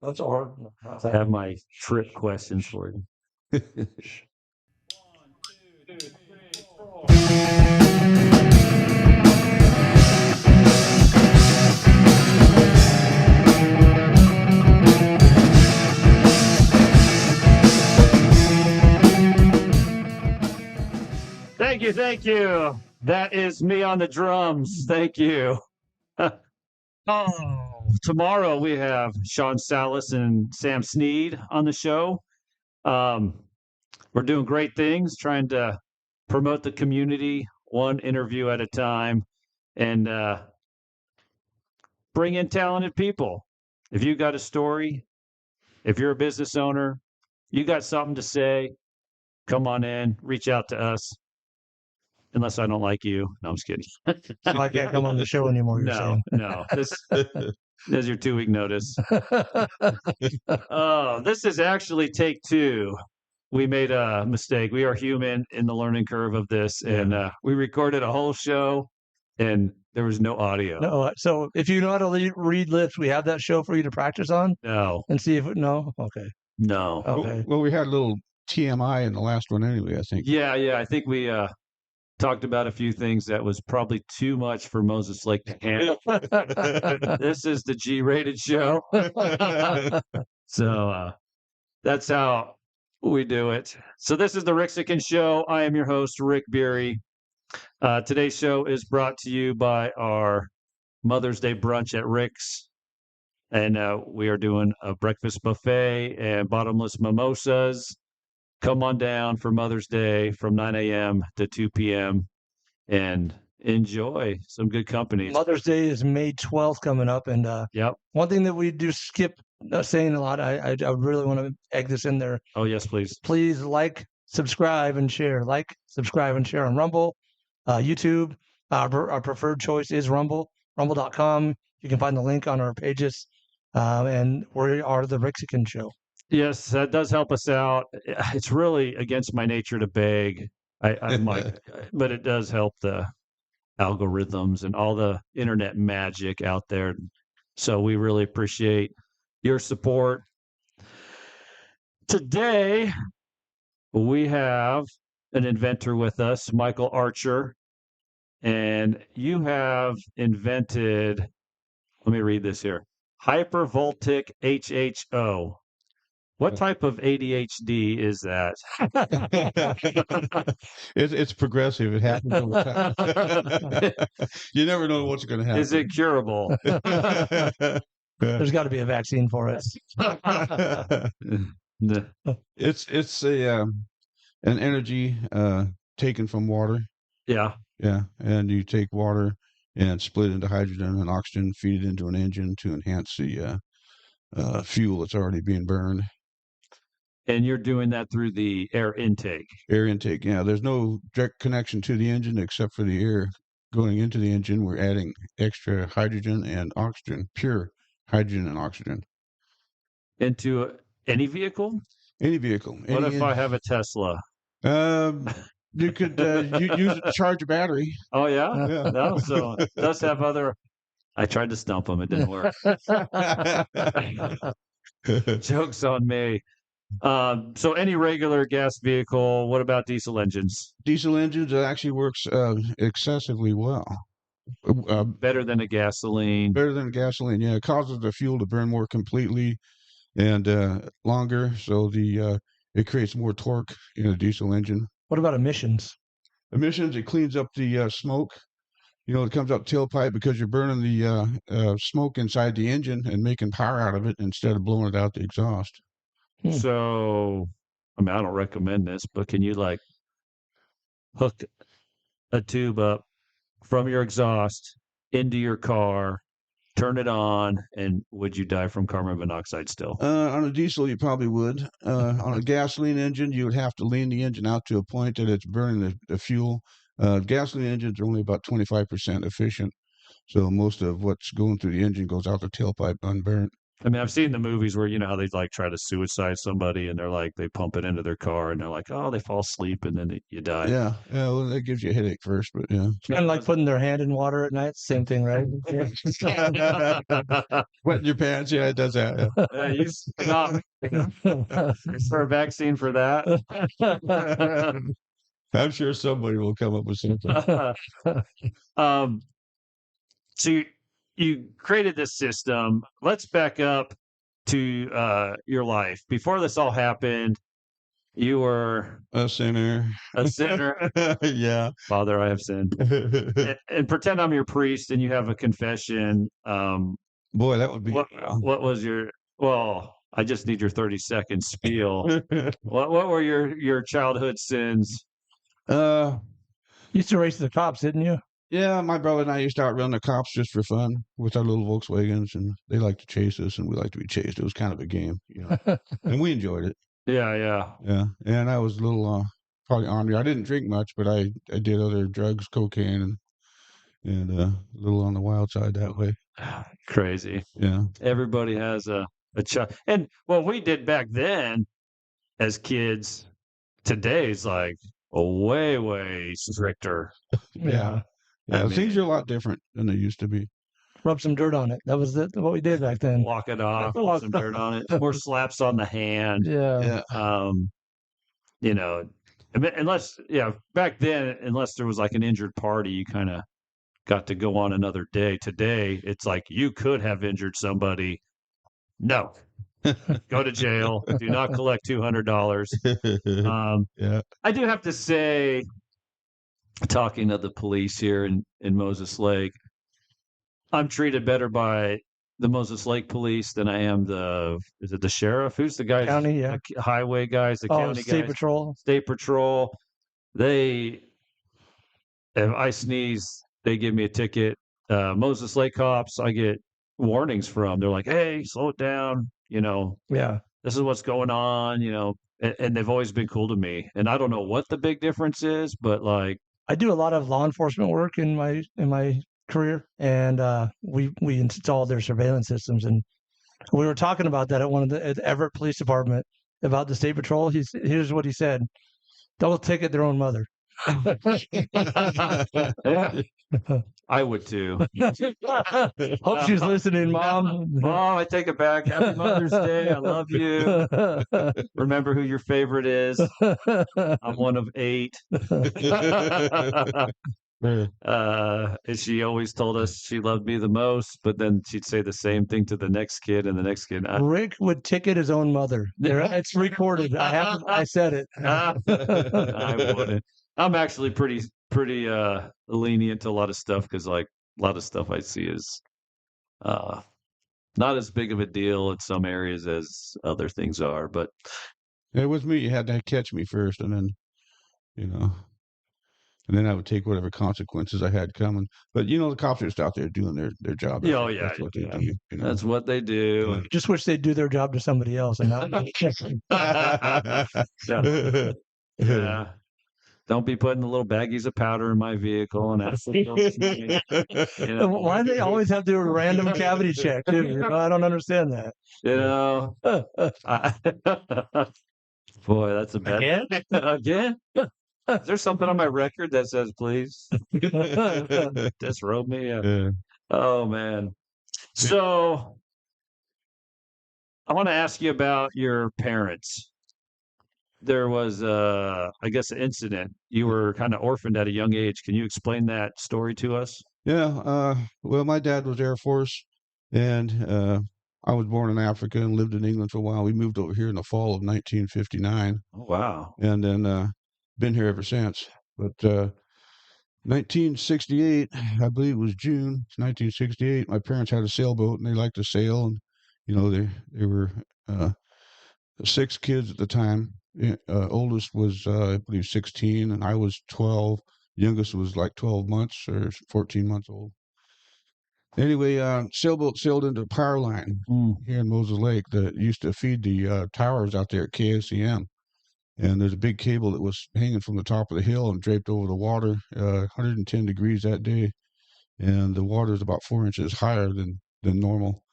That's hard. I have my trip questions for you. Thank you, thank you. That is me on the drums. Thank you. Tomorrow we have Sean Salas and Sam Sneed on the show. Um, we're doing great things, trying to promote the community one interview at a time and bring in talented people. If you got a story, if you're a business owner, you got something to say, come on in, reach out to us. Unless I don't like you. No, I'm just kidding. So I can't come on the show anymore, you're No, saying. no. This is your 2-week notice. Oh, this is actually take two. We made a mistake. We are human in the learning curve of this, and we recorded a whole show, and there was no audio. No, so if you know how to read lips, we have that show for you to practice on No, and see if no. Okay. no. Okay. Well, we had a little TMI in the last one anyway, I think. Yeah, yeah. I think we talked about a few things that was probably too much for Moses Lake to handle. This is the G-rated show. So that's how we do it. So this is the Rixican Show. I am your host, Rick Beery. Today's show is brought to you by our Mother's Day brunch at Rick's. And we are doing a breakfast buffet and bottomless mimosas. Come on down for Mother's Day from 9 a.m. to 2 p.m. and enjoy some good company. Mother's Day is May 12th coming up, and Yep. one thing that we do skip saying a lot, I really want to egg this in there. Oh, yes, please. Please like, subscribe, and share. Like, subscribe, and share on Rumble, YouTube. Our preferred choice is Rumble, rumble.com. You can find the link on our pages, and we are the Rixican Show. Yes, that does help us out. It's really against my nature to beg. I'm like, but it does help the algorithms and all the internet magic out there. So we really appreciate your support. Today, we have an inventor with us, Michael Archer, and you have invented, let me read this here, hypervoltic HHO. What type of ADHD is that? It's progressive. It happens over time. You never know what's going to happen. Is it curable? There's got to be a vaccine for it. It's an energy taken from water. Yeah. Yeah, and you take water and split it into hydrogen and oxygen, feed it into an engine to enhance the fuel that's already being burned. And you're doing that through the air intake. Air intake, yeah. There's no direct connection to the engine except for the air going into the engine. We're adding extra hydrogen and oxygen, pure hydrogen and oxygen. Into any vehicle? Any vehicle. What if I have a Tesla? You could use it to charge a battery. Oh, yeah? Yeah. No, so it does have other. I tried to stump him. It didn't work. Joke's on me. So any regular gas vehicle, what about diesel engines? Diesel engines, it actually works excessively well. Better than a gasoline. Better than gasoline, yeah. It causes the fuel to burn more completely and longer, so it creates more torque in a diesel engine. What about emissions? Emissions, it cleans up the smoke. You know, it comes up tailpipe because you're burning the smoke inside the engine and making power out of it instead of blowing it out the exhaust. So, I mean, I don't recommend this, but can you like hook a tube up from your exhaust into your car, turn it on, and would you die from carbon monoxide still? On a diesel, you probably would. On a gasoline engine, you would have to lean the engine out to a point that it's burning the fuel. Gasoline engines are only about 25% efficient, so most of what's going through the engine goes out the tailpipe unburnt. I mean, I've seen the movies where you know how they like try to suicide somebody, and they're like they pump it into their car, and they're like, oh, they fall asleep, and then you die. Yeah. Yeah. Well, that gives you a headache first, but yeah. It's kind of like putting their hand in water at night. Same thing, right? Wet in your pants. Yeah, it does that. You stop. Is there a vaccine for that? Yeah. I'm sure somebody will come up with something. um, so you created this system. Let's back up to your life. Before this all happened, you were A sinner. a sinner. Yeah. Father, I have sinned. And pretend I'm your priest and you have a confession. Boy, that would be. What was your, well, I just need your 30-second spiel. What were your childhood sins? Used to race the cops, didn't you? Yeah, my brother and I used to outrun the cops just for fun with our little Volkswagens, and they like to chase us, and we like to be chased. It was kind of a game, you know, and we enjoyed it. Yeah. Yeah, and I was a little probably ornery. I didn't drink much, but I did other drugs, cocaine, and a little on the wild side that way. Crazy. Yeah. Everybody has a child. And what we did back then as kids, today's like way stricter. Yeah. I mean, things are a lot different than they used to be. Rub some dirt on it. That was what we did back then. walk it off, put some dirt on it, more slaps on the hand. Yeah. You know, unless back then, unless there was like an injured party, you kind of got to go on another day. Today, it's like you could have injured somebody. No, go to jail. Do not collect $200. Yeah. I do have to say, talking to the police here in Moses Lake, I'm treated better by the Moses Lake police than I am is it the sheriff? Who's the guy? County, yeah. The highway guys, the county State guys. Patrol. State Patrol. If I sneeze, they give me a ticket. Moses Lake cops, I get warnings from. They're like, hey, slow it down. You know, Yeah. this is what's going on, you know, and they've always been cool to me. And I don't know what the big difference is, but like, I do a lot of law enforcement work in my career, and we installed their surveillance systems, and we were talking about that at the Everett Police Department about the State Patrol. Here's what he said: "They'll ticket their own mother." yeah, I would too. Hope she's listening, Mom. Mom, I take it back. Happy Mother's Day. I love you. Remember who your favorite is. I'm one of 8. And she always told us she loved me the most, but then she'd say the same thing to the next kid and the next kid. Rick would ticket his own mother. It's recorded. I said it. I wouldn't. I'm actually pretty lenient to a lot of stuff because like a lot of stuff I see is not as big of a deal in some areas as other things are. But with me, you had to catch me first, and then, you know. And then I would take whatever consequences I had coming. But, you know, the cops are just out there doing their job. Oh, yeah. That's what they do. You know? That's what they do. Just wish they'd do their job to somebody else. And Yeah. Don't be putting the little baggies of powder in my vehicle and why do they always have to do a random cavity check, too? You know, I don't understand that. You know, boy, that's a bad again. Is there something on my record that says please disrobe me? Yeah. Oh man. So I want to ask you about your parents. There was I guess an incident. You were kind of orphaned at a young age. Can you explain that story to us? Yeah. Well, my dad was Air Force, and I was born in Africa and lived in England for a while. We moved over here in the fall of 1959. Oh wow. And then been here ever since. But 1968, I believe it was June 1968, my parents had a sailboat and they liked to sail. And, you know, they were 6 kids at the time. Oldest was, I believe, 16, and I was 12. Youngest was like 12 months or 14 months old. Anyway, sailboat sailed into a power line here in Moses Lake that used to feed the towers out there at KSCM. And there's a big cable that was hanging from the top of the hill and draped over the water, 110 degrees that day. And the water is about 4 inches higher than normal.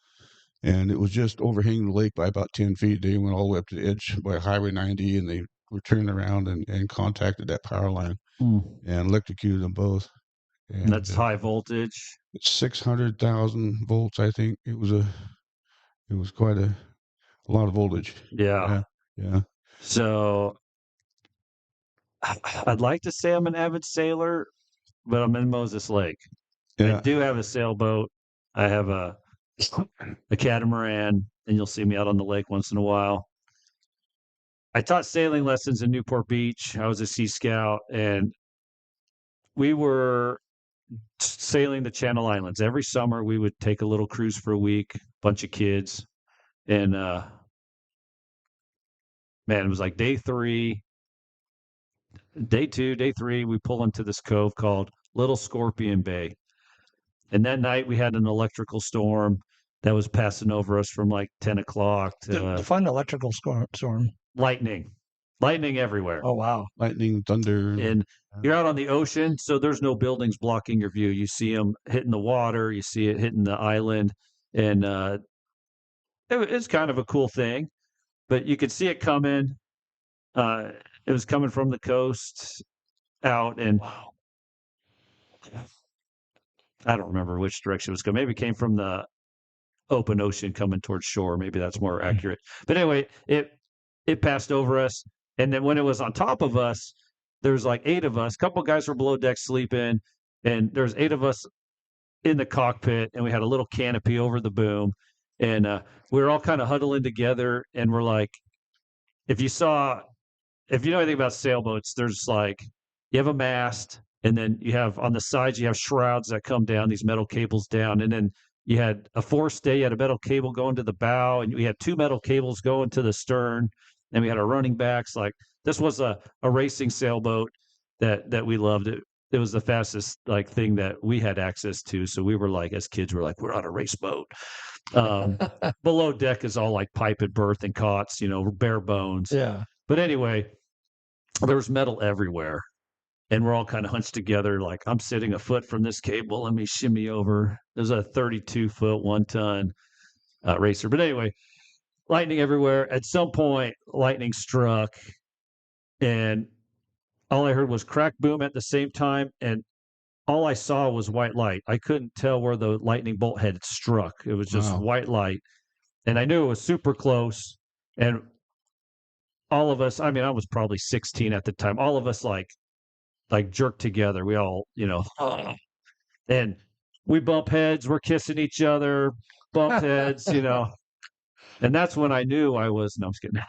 and it was just overhanging the lake by about 10 feet. They went all the way up to the edge by Highway 90, and they were turning around and contacted that power line and electrocuted them both. And That's high voltage. it's 600,000 volts, I think. It was quite a lot of voltage. Yeah. Yeah. So I'd like to say I'm an avid sailor, but I'm in Moses Lake. I Yeah. do have a sailboat. I have a catamaran, and you'll see me out on the lake once in a while. I taught sailing lessons in Newport Beach. I was a Sea Scout, and we were sailing the Channel Islands. Every summer, we would take a little cruise for a week, bunch of kids. And man, it was like day 3, day 2, day 3, we pull into this cove called Little Scorpion Bay. And that night we had an electrical storm that was passing over us from like 10 o'clock to Define electrical storm. lightning everywhere. Oh, wow. Lightning, thunder. And you're out on the ocean, so there's no buildings blocking your view. You see them hitting the water, you see it hitting the island, and it's kind of a cool thing. But you could see it coming. It was coming from the coast out, and I don't remember which direction it was coming. Maybe it came from the open ocean coming towards shore. Maybe that's more accurate. But anyway, it passed over us, and then when it was on top of us, there was like 8 of us. A couple of guys were below deck sleeping, and there's 8 of us in the cockpit, and we had a little canopy over the boom, and we were all kind of huddling together, and we're like, if you know anything about sailboats, there's like, you have a mast, and then you have on the sides, you have shrouds that come down, these metal cables down, and then you had a forestay, you had a metal cable going to the bow, and we had 2 metal cables going to the stern, and we had our running backs. Like, this was a racing sailboat that we loved. It was the fastest like thing that we had access to. So we were like, as kids, we're on a race boat. Below deck is all like pipe and berth and cots, bare bones. Yeah. But anyway, there was metal everywhere. And we're all kind of hunched together, like, I'm sitting a foot from this cable. Let me shimmy over. There's a 32-foot, 1-ton racer. But anyway, lightning everywhere. At some point, lightning struck, and all I heard was crack, boom at the same time, and all I saw was white light. I couldn't tell where the lightning bolt had struck. It was just white light, and I knew it was super close. And all of us, I was probably 16 at the time. All of us like jerked together. We all, and we bump heads. We're kissing each other, bump heads, And that's when I knew I was. No, I'm just kidding.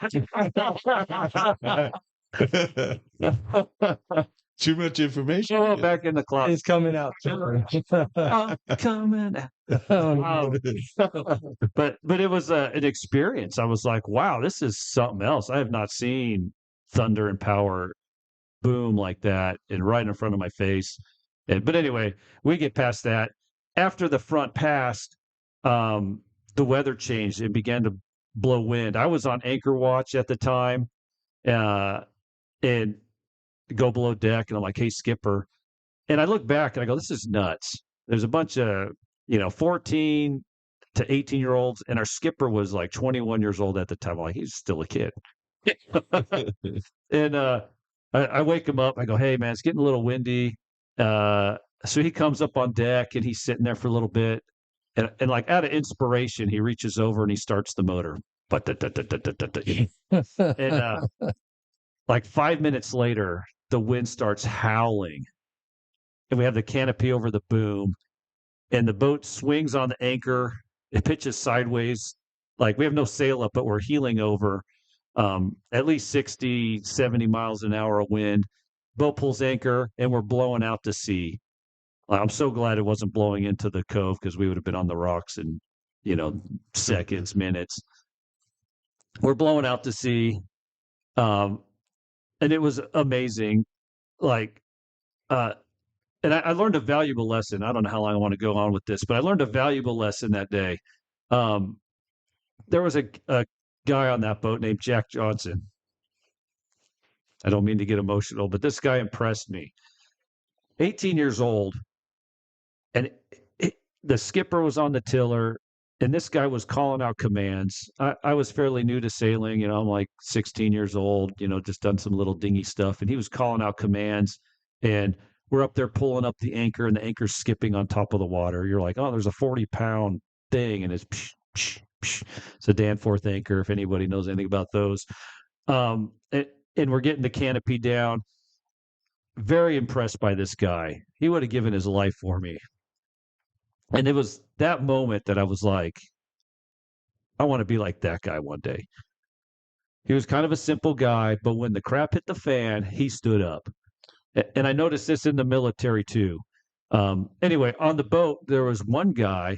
Too much information. Oh, back in the closet. It's coming out. Coming out. But it was an experience. I was like, wow, this is something else. I have not seen thunder and power boom like that and right in front of my face. But anyway, we get past that. After the front passed, the weather changed. It began to blow wind. I was on anchor watch at the time, and go below deck, and I'm like, hey, skipper. And I look back and I go, this is nuts. There's a bunch of, 14 to 18-year-olds, and our skipper was like 21 years old at the time. I'm like, he's still a kid. And I wake him up. I go, hey, man, it's getting a little windy. So he comes up on deck, and he's sitting there for a little bit. And like out of inspiration, he reaches over and he starts the motor. And like 5 minutes later, the wind starts howling. And we have the canopy over the boom. And the boat swings on the anchor. It pitches sideways. Like, we have no sail up, but we're heeling over at least 60, 70 miles an hour of wind. Boat pulls anchor, and we're blowing out to sea. I'm so glad it wasn't blowing into the cove, because we would have been on the rocks in, seconds, minutes. We're blowing out to sea. And it was amazing. Like, and I learned a valuable lesson. I don't know how long I want to go on with this, but I learned a valuable lesson that day. There was a guy on that boat named Jack Johnson. I don't mean to get emotional, but this guy impressed me. 18 years old, and the skipper was on the tiller, and this guy was calling out commands. I was fairly new to sailing, I'm like 16 years old, just done some little dinghy stuff, and he was calling out commands, and we're up there pulling up the anchor, and the anchor's skipping on top of the water. You're like, oh, there's a 40-pound thing, and it's psh, psh, psh. It's a Danforth anchor, if anybody knows anything about those. And we're getting the canopy down. Very impressed by this guy. He would have given his life for me. And it was that moment that I was like, I want to be like that guy one day. He was kind of a simple guy, but when the crap hit the fan, he stood up. And I noticed this in the military too. Anyway, on the boat, there was one guy,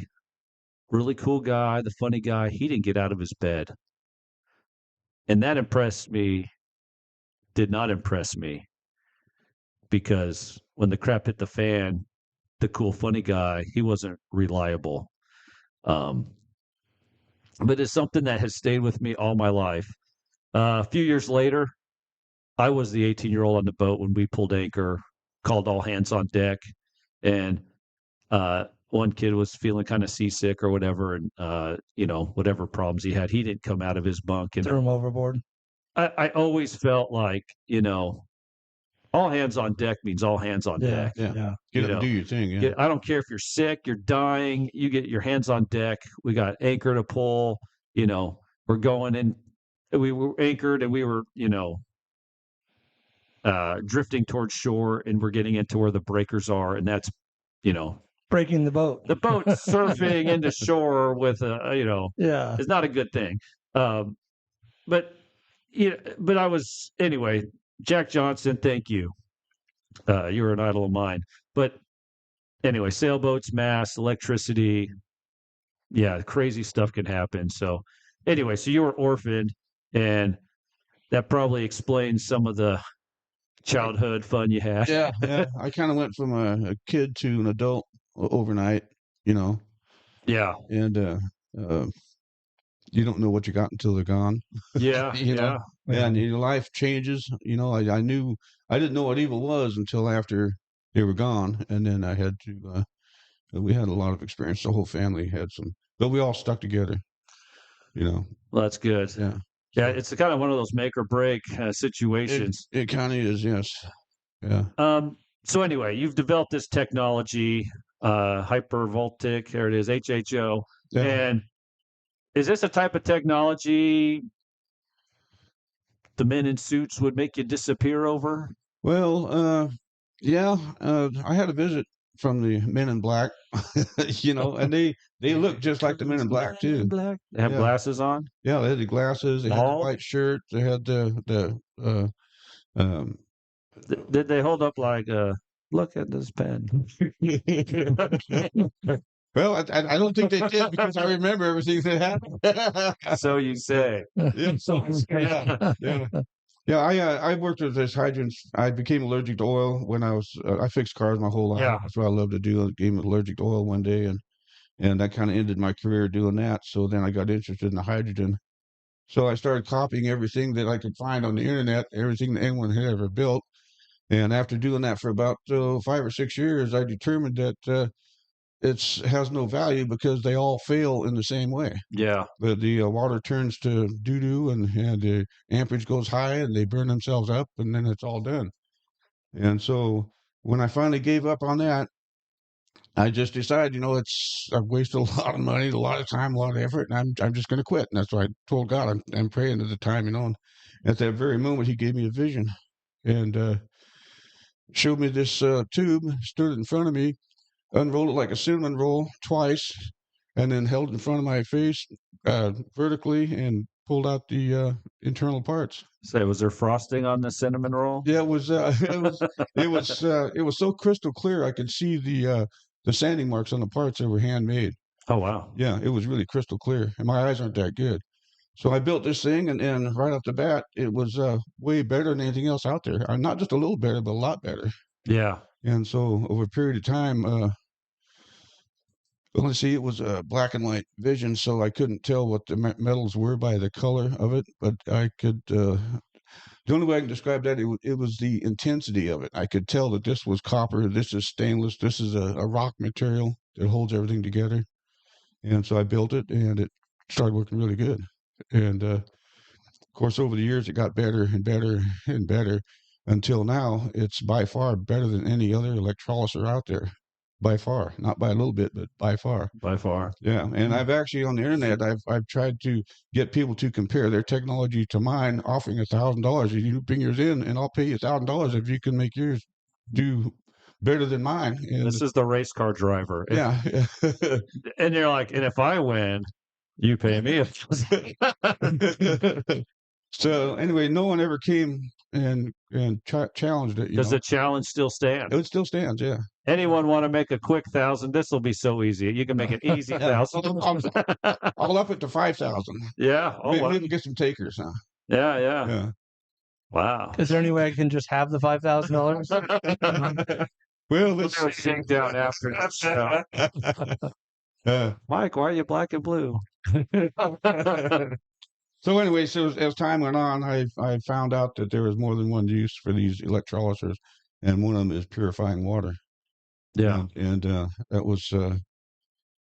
really cool guy, the funny guy. He didn't get out of his bed. And that did not impress me, because when the crap hit the fan, the cool, funny guy, he wasn't reliable. But it's something that has stayed with me all my life. A few years later, I was the 18-year-old on the boat when we pulled anchor, called all hands on deck, and one kid was feeling kind of seasick or whatever, and whatever problems he had, he didn't come out of his bunk. And Threw him overboard. I always felt like, all hands on deck means all hands on deck. Yeah. Get up and do your thing. Yeah. I don't care if you're sick, you're dying, you get your hands on deck. We got anchor to pull, we're going in. We were anchored, and we were, drifting towards shore, and we're getting into where the breakers are. And that's, Breaking the boat. the boat surfing into shore with Yeah. it's not a good thing. But I was, anyway, Jack Johnson, thank you. You were an idol of mine. But anyway, sailboats, masts, electricity. Yeah, crazy stuff can happen. So anyway, so you were orphaned, and that probably explains some of the childhood fun you had. Yeah. I kind of went from a kid to an adult overnight, Yeah. and you don't know what you got until they're gone. Yeah. You know? And your life changes. I knew I didn't know what evil was until after they were gone, and then I had to. We had a lot of experience. The whole family had some, but we all stuck together. Well, that's good. Yeah. Yeah, it's kind of one of those make or break situations. It kind of is, yes. Yeah. So anyway, you've developed this technology, hypervoltic, there it is, HHO. Yeah. And is this a type of technology the men in suits would make you disappear over? Well, yeah. I had a visit from the Men in Black, and they look just like the Men in Black too. Black. They have Yeah. glasses on. Yeah, they had the glasses. They had the Bald? white shirt. They had the Did they hold up like, look at this pen? Well, I don't think they did, because I remember everything that happened. So you say. Yeah. I worked with this hydrants. I became allergic to oil when I fixed cars my whole life. Yeah. That's what I love to do. I became allergic to oil one day, and that kind of ended my career doing that. So then I got interested in the hydrogen. So I started copying everything that I could find on the internet, everything that anyone had ever built. And after doing that for about 5 or 6 years, I determined that it has no value, because they all fail in the same way. Yeah. The water turns to doo-doo, and the amperage goes high, and they burn themselves up, and then it's all done. And so when I finally gave up on that, I just decided, I've wasted a lot of money, a lot of time, a lot of effort, and I'm just going to quit. And that's what I told God. I'm praying at the time, and at that very moment, He gave me a vision, and showed me this tube, stood it in front of me, unrolled it like a cinnamon roll twice, and then held it in front of my face vertically, and pulled out the internal parts. Say, was there frosting on the cinnamon roll? Yeah, it was. It was so crystal clear, I could see the sanding marks on the parts that were handmade. Oh, wow. Yeah, it was really crystal clear, and my eyes aren't that good. So I built this thing, and right off the bat, it was way better than anything else out there. Not just a little better, but a lot better. Yeah. And so over a period of time, let's see, it was a black and white vision, so I couldn't tell what the metals were by the color of it, but I could. The only way I can describe that, it was the intensity of it. I could tell that this was copper, this is stainless, this is a rock material that holds everything together. And so I built it, and it started working really good. And of course, over the years, it got better and better and better until now. It's by far better than any other electrolyzer out there, by far. Not by a little bit, but by far. By far. Yeah, and I've actually on the internet, I've tried to get people to compare their technology to mine, offering $1,000. You bring yours in, and I'll pay you $1,000 if you can make yours do better than mine. And This is the race car driver. yeah, And you're like, and if I win, you pay me. So anyway, no one ever came and challenged it. Does the challenge still stand? It still stands, yeah. Anyone want to make a quick 1,000? This will be so easy. You can make an easy Yeah. 1,000. I'll up it to 5,000. Yeah. Oh, wow. Maybe get some takers, huh? Yeah. Yeah. Yeah. Wow. Is there any way I can just have the $5,000? Well, We'll let's do a shakedown after this. Mike, why are you black and blue? So anyway, so as time went on, I found out that there was more than one use for these electrolyzers, and one of them is purifying water. Yeah. And that was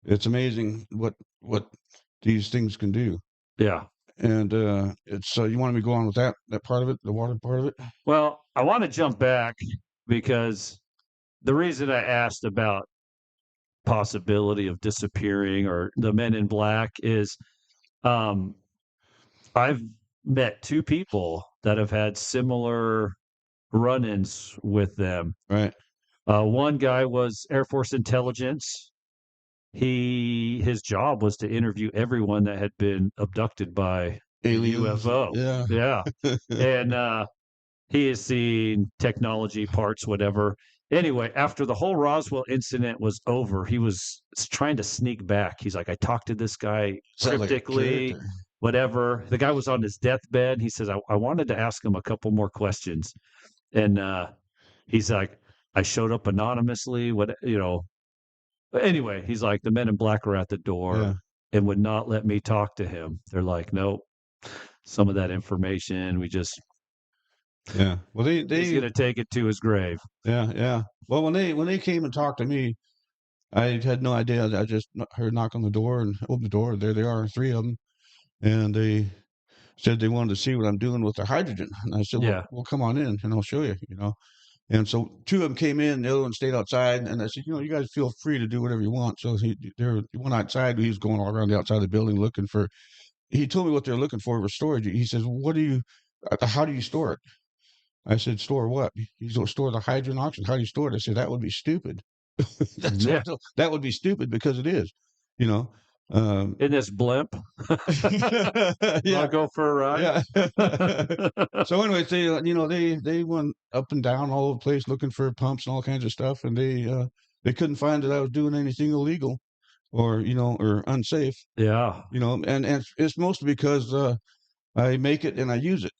it's amazing what these things can do. Yeah. And it's you want me to go on with that part of it, the water part of it? Well, I want to jump back because the reason I asked about possibility of disappearing or the Men in Black is I've met two people that have had similar run-ins with them. Right. One guy was Air Force intelligence. His job was to interview everyone that had been abducted by Aliens. UFO. Yeah. Yeah. And he has seen technology parts, whatever. Anyway, after the whole Roswell incident was over, he was trying to sneak back. He's like, I talked to this guy Sounds like a cryptically, character. whatever. The guy was on his deathbed. He says, I wanted to ask him a couple more questions. And he's like, I showed up anonymously, But anyway, he's like, the Men in Black were at the door Yeah. and would not let me talk to him. They're like, nope, some of that information, Yeah. Well, he's they going to take it to his grave. yeah. Well, when they came and talked to me, I had no idea. I just heard knock on the door and opened the door. There they are, three of them, and they said they wanted to see what I'm doing with the hydrogen. And I said, Yeah. well, come on in, and I'll show you. And so two of them came in, the other one stayed outside, and I said, you guys feel free to do whatever you want. So he went outside. He was going all around the outside of the building looking for. He told me what they're looking for storage. He says, how do you store it? I said, store what? He's going to store the hydrogen oxygen. How do you store it? I said, that would be stupid. That would be stupid because it is, In this blimp. Yeah. I'll go for a ride. Yeah. So anyways, they went up and down all over the place looking for pumps and all kinds of stuff, and they couldn't find that I was doing anything illegal or unsafe. Yeah. And it's mostly because I make it and I use it.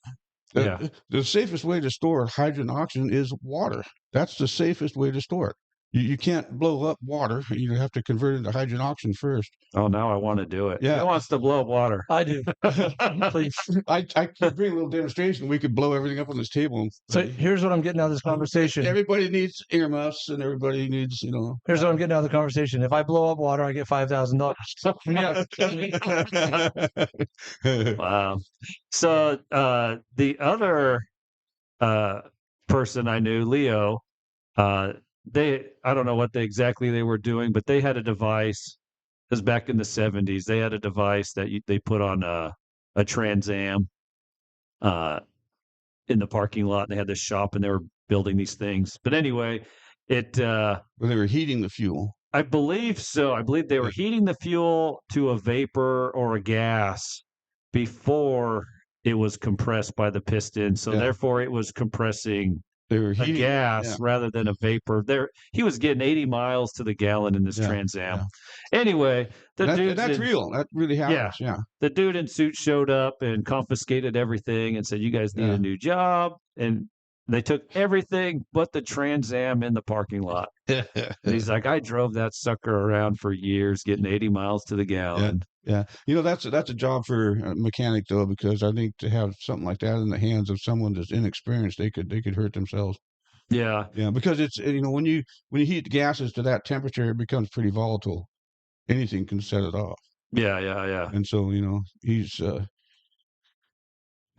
Yeah. The safest way to store hydrogen oxygen is water. That's the safest way to store it. You can't blow up water. You have to convert it into hydrogen oxygen first. Oh, now I want to do it. Yeah. Who wants to blow up water? I do. Please. I could bring a little demonstration. We could blow everything up on this table. So here's what I'm getting out of this conversation. Everybody needs earmuffs, and everybody needs, Here's what I'm getting out of the conversation. If I blow up water, I get $5,000. Yeah. Wow. So the other person I knew, Leo, I don't know what exactly they were doing, but they had a device. It was back in the 70s. They had a device that they put on a Trans Am in the parking lot. And they had this shop, and they were building these things. But anyway, well, they were heating the fuel. I believe so. I believe they were heating the fuel to a vapor or a gas before it was compressed by the piston. So therefore, it was compressing They were a heating gas rather than a vapor. He was getting 80 miles to the gallon in this Trans Am. Anyway, that's real. That really happens. Yeah. The dude in suit showed up and confiscated everything and said, "You guys need a new job." And they took everything but the Trans Am in the parking lot. And he's like, "I drove that sucker around for years, getting 80 miles to the gallon." Yeah. That's a job for a mechanic though, because I think to have something like that in the hands of someone that's inexperienced, they could hurt themselves. Yeah. Yeah, because it's when you heat the gases to that temperature, it becomes pretty volatile. anything can set it off. Yeah. And so, he's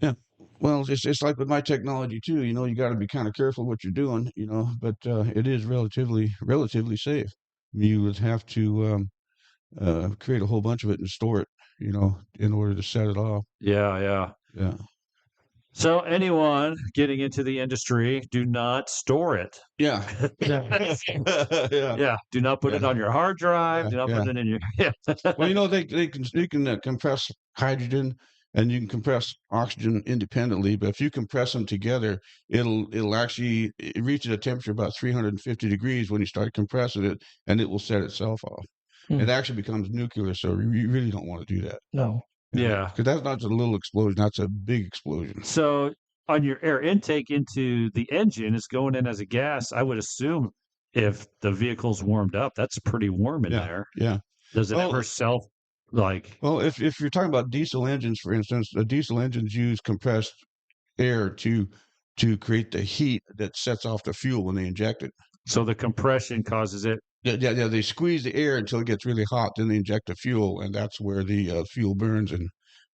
yeah. Well, it's like with my technology too. You got to be kind of careful what you're doing. But it is relatively safe. You would have to create a whole bunch of it and store it. In order to set it off. Yeah. Yeah. So anyone getting into the industry, do not store it. Yeah. Yeah. Yeah. Yeah, do not put it Yeah. on your hard drive. Yeah, Do not yeah. put it in your yeah. Well, they can compress hydrogen and you can compress oxygen independently, but if you compress them together, it'll actually it reaches a temperature about 350 degrees when you start compressing it, and it will set itself off. Hmm. It actually becomes nuclear, so you really don't want to do that. No. Yeah. Because that's not just a little explosion; that's a big explosion. So on your air intake into the engine is going in as a gas. I would assume if the vehicle's warmed up, that's pretty warm in Yeah, there. yeah. Does it Well, ever self like Well, if you're talking about diesel engines, for instance, the diesel engines use compressed air to create the heat that sets off the fuel when they inject it. so the compression causes it? Yeah. They squeeze the air until it gets really hot, then they inject the fuel, and that's where the fuel burns and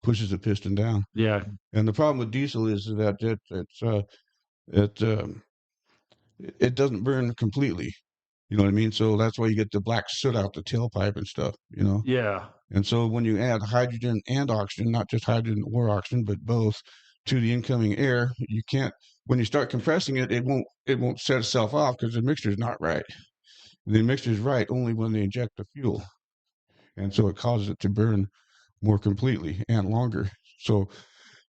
pushes the piston down. Yeah. And the problem with diesel is that it doesn't burn completely. You know what I mean? So that's why you get the black soot out the tailpipe and stuff. Yeah. And so when you add hydrogen and oxygen, not just hydrogen or oxygen, but both to the incoming air, you can't. When you start compressing it, it won't set itself off because the mixture is not right. The mixture is right only when they inject the fuel, and so it causes it to burn more completely and longer. So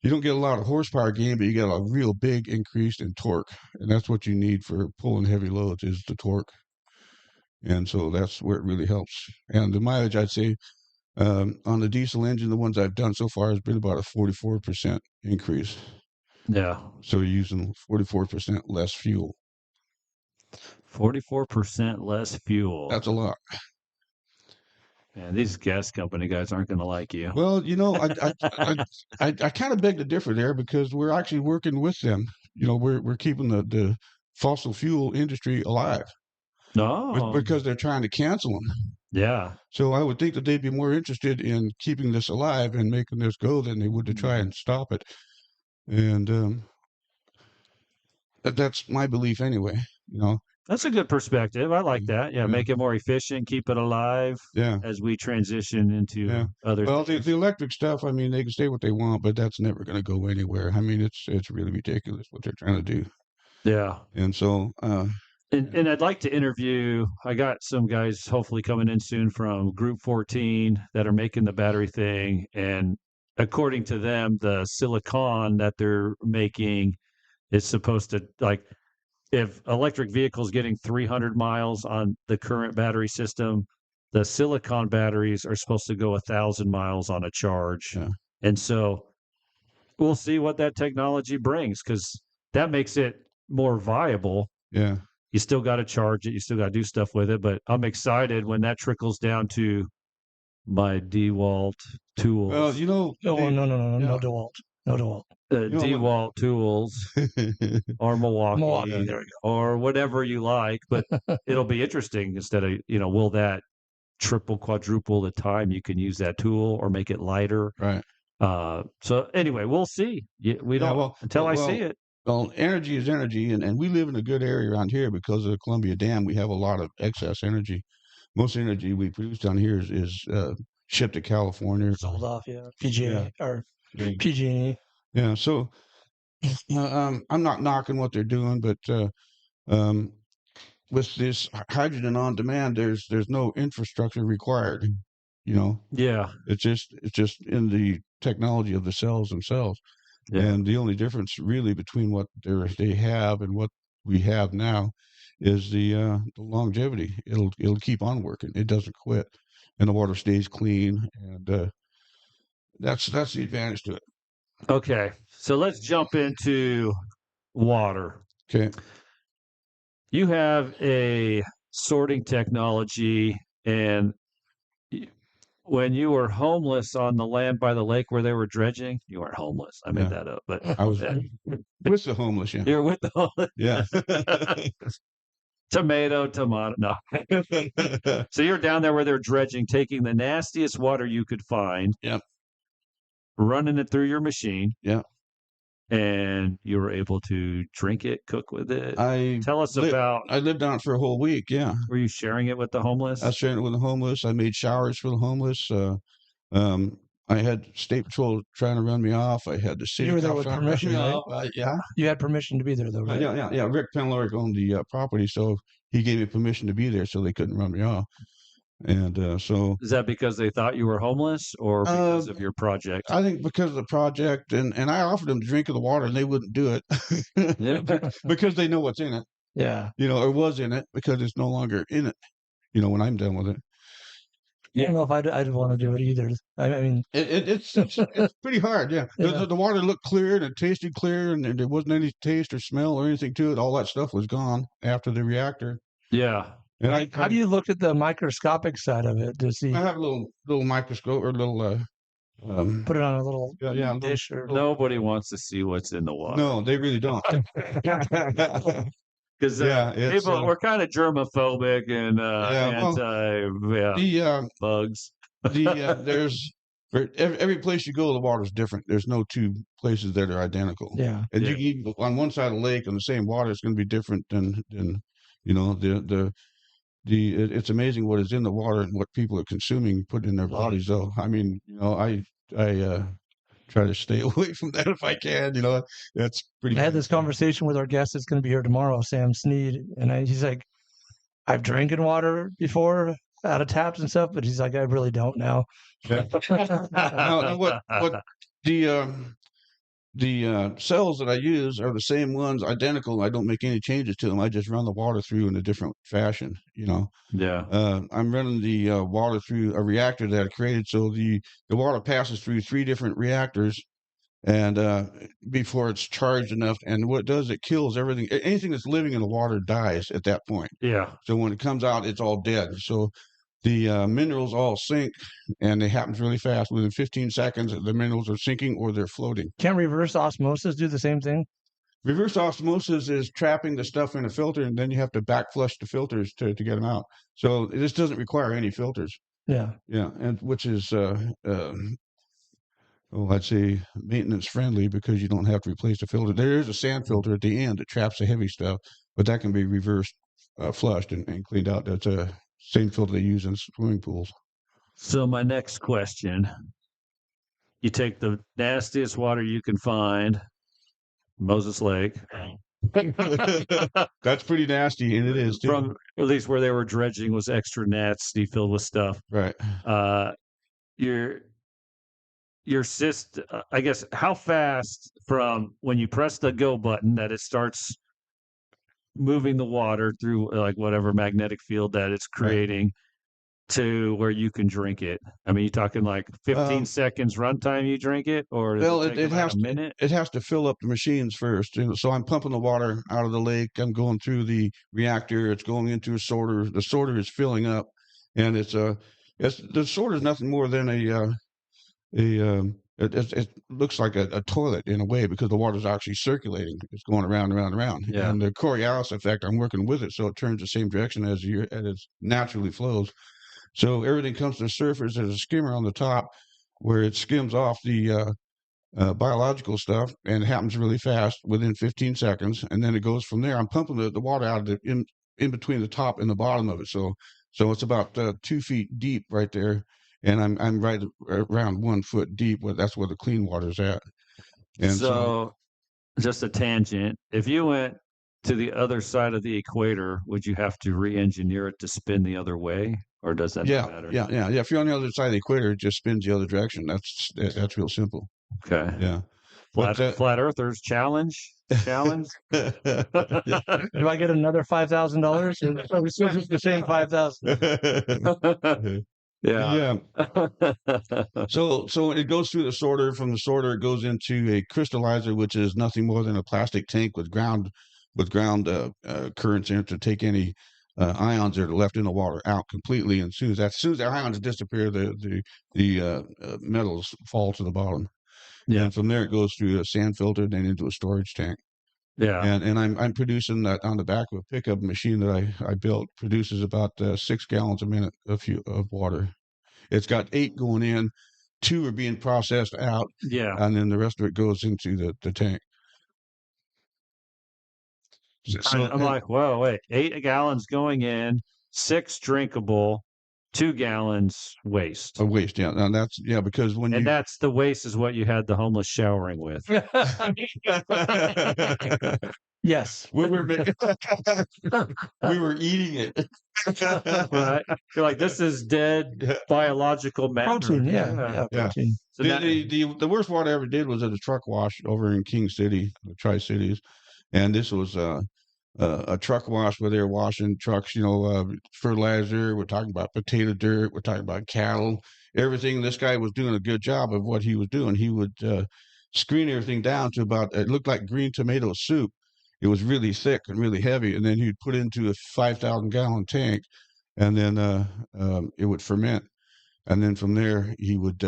you don't get a lot of horsepower gain, but you get a real big increase in torque, and that's what you need for pulling heavy loads is the torque. And so that's where it really helps. And the mileage, I'd say, on the diesel engine, the ones I've done so far has been about a 44% increase. Yeah. So you're using 44% less fuel. 44% less fuel. That's a lot. Man, these gas company guys aren't going to like you. Well, I kind of beg to differ there because we're actually working with them. We're keeping the fossil fuel industry alive No. because they're trying to cancel them. Yeah. So I would think that they'd be more interested in keeping this alive and making this go than they would to try and stop it. And that's my belief anyway. That's a good perspective. I like that. Yeah, Yeah. make it more efficient, keep it alive Yeah. as we transition into Yeah. other Well, things. the electric stuff, I mean, they can say what they want, but that's never going to go anywhere. I mean, it's really ridiculous what they're trying to do. Yeah. And so, And I'd like to interview, I got some guys hopefully coming in soon from Group 14 that are making the battery thing. And according to them, the silicon that they're making is supposed to, like, if electric vehicles getting 300 miles on the current battery system, the silicon batteries are supposed to go 1,000 miles on a charge. Yeah. And so we'll see what that technology brings because that makes it more viable. yeah. You still got to charge it. You still got to do stuff with it. But I'm excited when that trickles down to my DeWalt tools. Well, No, they- no yeah. DeWalt. No DeWalt. DeWalt tools or Milwaukee, Milwaukee, there we or whatever you like. But it'll be interesting instead of, will that triple, quadruple the time you can use that tool or make it lighter? Right. So anyway, we'll see. We don't until I see it. Well, energy is energy, and we live in a good area around here because of the Columbia Dam. We have a lot of excess energy. Most energy we produce down here is shipped to California. Sold off, yeah. PGA or Yeah. PG&E. Yeah. So I'm not knocking what they're doing, but with this hydrogen on demand, there's no infrastructure required. Yeah. It's just in the technology of the cells themselves. Yeah. And the only difference really between what they have and what we have now is the longevity. It'll keep on working. It doesn't quit, and the water stays clean, and that's the advantage to it. Okay. So let's jump into water. Okay. You have a sorting technology, and when you were homeless on the land by the lake where they were dredging, you weren't homeless. I made that up, but I was with the homeless. Yeah. you're with the homeless. Yeah. Tomato. No. So you're down there where they're dredging, taking the nastiest water you could find. Yep. Running it through your machine. Yeah. And you were able to drink it, cook with it. Tell us about. I lived on it for a whole week. Yeah. Were you sharing it with the homeless? I was sharing it with the homeless. I made showers for the homeless. I had state patrol trying to run me off. I had the city. You were there cops with trying to run permission, me right? off. Yeah. You had permission to be there, though, right? Yeah. Rick Penlorick owned the property, so he gave me permission to be there, so they couldn't run me off. And so Is that because they thought you were homeless, or because of your project? I think because of the project, and I offered them to drink of the water, and they wouldn't do it because they know what's in it. Yeah. Or was in it, because it's no longer in it. When I'm done with it. I don't know if I'd want to do it either. I mean, It's pretty hard. Yeah. Yeah. The water looked clear and it tasted clear, and there wasn't any taste or smell or anything to it. All that stuff was gone after the reactor. Yeah. And how do you look at the microscopic side of it to see? I have a little microscope or little Put it on a little yeah, dish or Nobody wants to see what's in the water. no, they really don't. Because it's, people we're kind of germophobic and bugs. There's every place you go, the water's different. There's no two places that are identical. Yeah. And Yeah. you can, on one side of the lake on the same water, it's going to be different than it's amazing what is in the water and what people are consuming, put in their bodies. Though, I mean, I try to stay away from that if I can. That's pretty. I had this conversation with our guest that's going to be here tomorrow, Sam Sneed, and he's like, I've drinking water before out of taps and stuff, but he's like, I really don't now. No, what the cells that I use are the same ones, identical. I don't make any changes to them. I just run the water through in a different fashion. Yeah. I'm running the water through a reactor that I created, so the water passes through 3 different reactors, and before it's charged enough. And what it does, it kills everything. Anything that's living in the water dies at that point. Yeah. So when it comes out, it's all dead. So the minerals all sink, and it happens really fast. Within 15 seconds, the minerals are sinking or they're floating. Can't reverse osmosis do the same thing? Reverse osmosis is trapping the stuff in a filter, and then you have to back flush the filters to get them out. So this doesn't require any filters. Yeah. Yeah, and which is, I'd say maintenance friendly, because you don't have to replace the filter. There is a sand filter at the end that traps the heavy stuff, but that can be reversed, flushed, and cleaned out. That's a same filter they use in swimming pools. So my next question: you take the nastiest water you can find, Moses Lake. That's pretty nasty, and it is too. From at least where they were dredging was extra nasty, filled with stuff. Right. Your system, I guess, how fast from when you press the go button that it starts moving the water through like whatever magnetic field that it's creating to where you can drink it? I mean, you talking like 15 seconds runtime you drink it, or does it has a minute? It has to fill up the machines first. So I'm pumping the water out of the lake. I'm going through the reactor. It's going into a sorter. The sorter is filling up, and the sorter is nothing more than it looks like a toilet in a way, because the water's actually circulating. It's going around and around and around. Yeah. And the Coriolis effect, I'm working with it, so it turns the same direction as it naturally flows. So everything comes to the surface. There's a skimmer on the top where it skims off the biological stuff, and it happens really fast within 15 seconds. And then it goes from there. I'm pumping the water out of in between the top and the bottom of it. So it's about 2 feet deep right there. And I'm right around 1 foot deep. That's where the clean water's at. And so just a tangent. If you went to the other side of the equator, would you have to re-engineer it to spin the other way, or does that not matter? Yeah. If you're on the other side of the equator, it just spins the other direction. That's real simple. Okay. Yeah. Flat Earthers challenge. Do I get another $5,000? Or we still just the same 5,000? Yeah. So it goes through the sorter. From the sorter, it goes into a crystallizer, which is nothing more than a plastic tank with ground currents in it to take any ions that are left in the water out completely. And as soon as the ions disappear, the metals fall to the bottom. Yeah. And from there, it goes through a sand filter, then into a storage tank. Yeah. and I'm producing that on the back of a pickup machine that I built, produces about 6 gallons a minute of water. It's got 8 going in, 2 are being processed out, Yeah. and then the rest of it goes into the tank. I'm like, whoa, wait, 8 gallons going in, 6 drinkable, 2 gallons waste. a waste, yeah. And that's because when And you that's the waste is what you had the homeless showering with. Yes. we were we were eating it. Right? You're like, this is dead biological matter. Protein, yeah, Yeah. protein. So The worst one I ever did was at a truck wash over in King City, the Tri-Cities, and this was a truck wash where they're washing trucks, fertilizer. We're talking about potato dirt. We're talking about cattle, everything. This guy was doing a good job of what he was doing. He would screen everything down to about, it looked like green tomato soup. It was really thick and really heavy. And then he'd put into a 5,000-gallon tank, and then it would ferment. And then from there, he would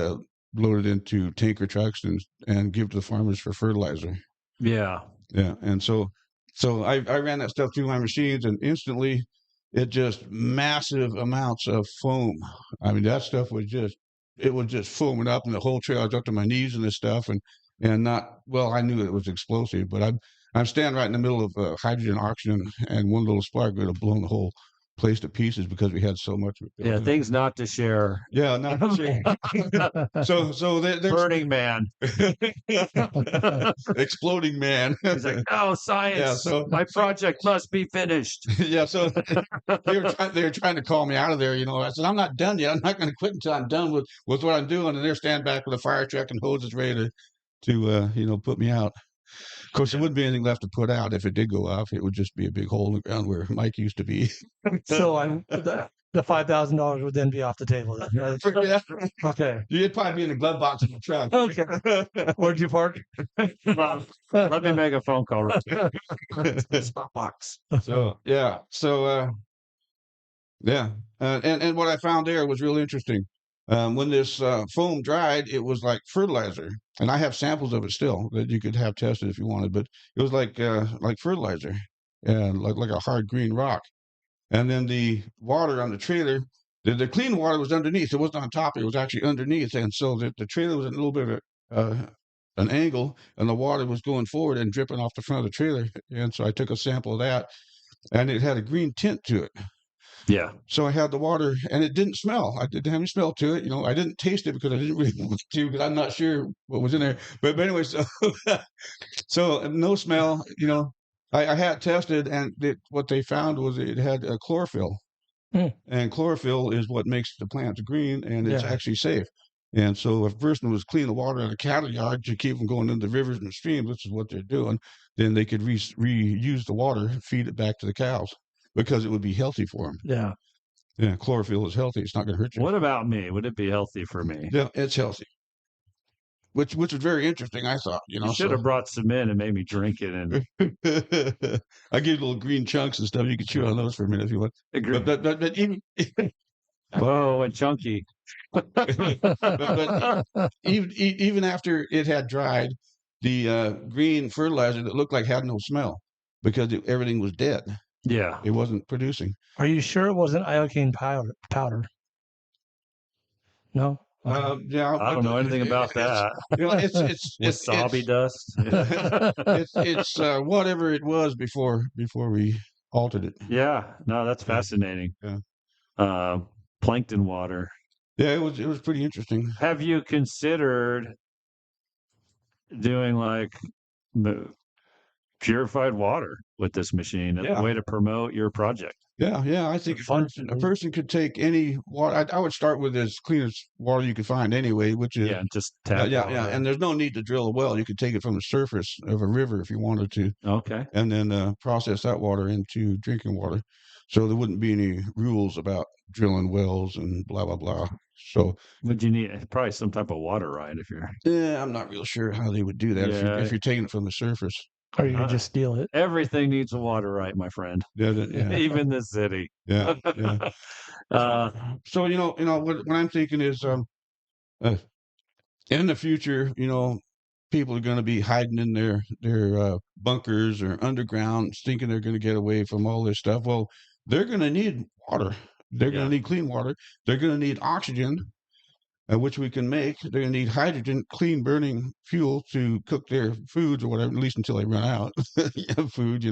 load it into tanker trucks and give to the farmers for fertilizer. yeah. Yeah, and so I ran that stuff through my machines, and instantly, it just massive amounts of foam. I mean, that stuff was just foaming up, and the whole trail I was up to my knees in this stuff, and not well. I knew it was explosive, but I'm standing right in the middle of hydrogen, oxygen, and one little spark would have blown the whole place to pieces because we had so much. Yeah, things not to share. Yeah, not so there's Burning Man. exploding man. He's like, no, science. Yeah, so my project must be finished. yeah, so they were trying to call me out of there. I said, I'm not done yet. I'm not going to quit until I'm done with what I'm doing. And they're standing back with a fire truck and hoses ready to put me out. Of course, there wouldn't be anything left to put out if it did go off. It would just be a big hole in the ground where Mike used to be. So the $5,000 would then be off the table. Then, right? Yeah. Okay. You'd probably be in the glove box of the truck. Okay. Where'd you park? Let me make a phone call. Box. So yeah, yeah, and what I found there was real interesting. When this foam dried, it was like fertilizer, and I have samples of it still that you could have tested if you wanted. But it was like fertilizer, and like a hard green rock. And then the water on the trailer, the clean water was underneath. It wasn't on top; it was actually underneath. And so the trailer was in a little bit of an angle, and the water was going forward and dripping off the front of the trailer. And so I took a sample of that, and it had a green tint to it. Yeah. So I had the water, and it didn't smell. I didn't have any smell to it. I didn't taste it because I didn't really want to, because I'm not sure what was in there. But anyway, so no smell. I had tested, and what they found was it had chlorophyll, and chlorophyll is what makes the plants green, and it's actually safe. And so if a person was cleaning the water in a cattle yard to keep them going into the rivers and streams, which is what they're doing, then they could reuse the water, feed it back to the cows, because it would be healthy for them. Yeah. Yeah, chlorophyll is healthy. It's not going to hurt you. What about me? Would it be healthy for me? Yeah, it's healthy. Which was very interesting, I thought. You should have brought some in and made me drink it. And I give you little green chunks and stuff. You can chew on those for a minute if you want. But even whoa, and chunky. but even after it had dried, the green fertilizer that looked like had no smell because everything was dead. Yeah, it wasn't producing. Are you sure it wasn't iocane powder? No. Yeah, I don't know anything about that. It's wasabi dust. It's whatever it was before we altered it. Yeah, no, that's fascinating. Yeah. Plankton water. Yeah, it was pretty interesting. Have you considered doing like purified water with this machine as a way to promote your project? Yeah. I think a person could take any water. I would start with as clean as water you could find anyway, which is just tap. Yeah. And there's no need to drill a well. You could take it from the surface of a river if you wanted to. Okay. And then process that water into drinking water. So there wouldn't be any rules about drilling wells and blah blah blah. So would you need probably some type of water right if you're? Yeah, I'm not real sure how they would do that if you're taking it from the surface. Or you could just steal it. Everything needs a water right, my friend. Yeah. Even the city. Yeah. So what I'm thinking is, in the future, people are going to be hiding in their bunkers or underground, thinking they're going to get away from all this stuff. Well, they're going to need water. They're going Yeah. to need clean water. They're going to need oxygen, which we can make. They're going to need hydrogen, clean burning fuel to cook their foods or whatever, at least until they run out of food,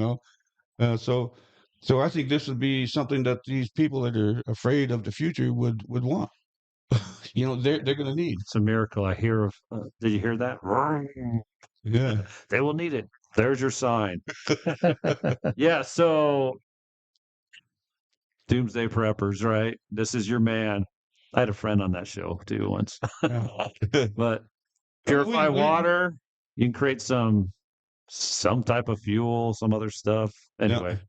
so I think this would be something that these people that are afraid of the future would want. They're going to need. It's a miracle. I hear of. Did you hear that? Yeah. They will need it. There's your sign. Yeah. So, doomsday preppers, right? This is your man. I had a friend on that show too once. Yeah. But We- purify we- water. You can create some type of fuel, some other stuff. Anyway,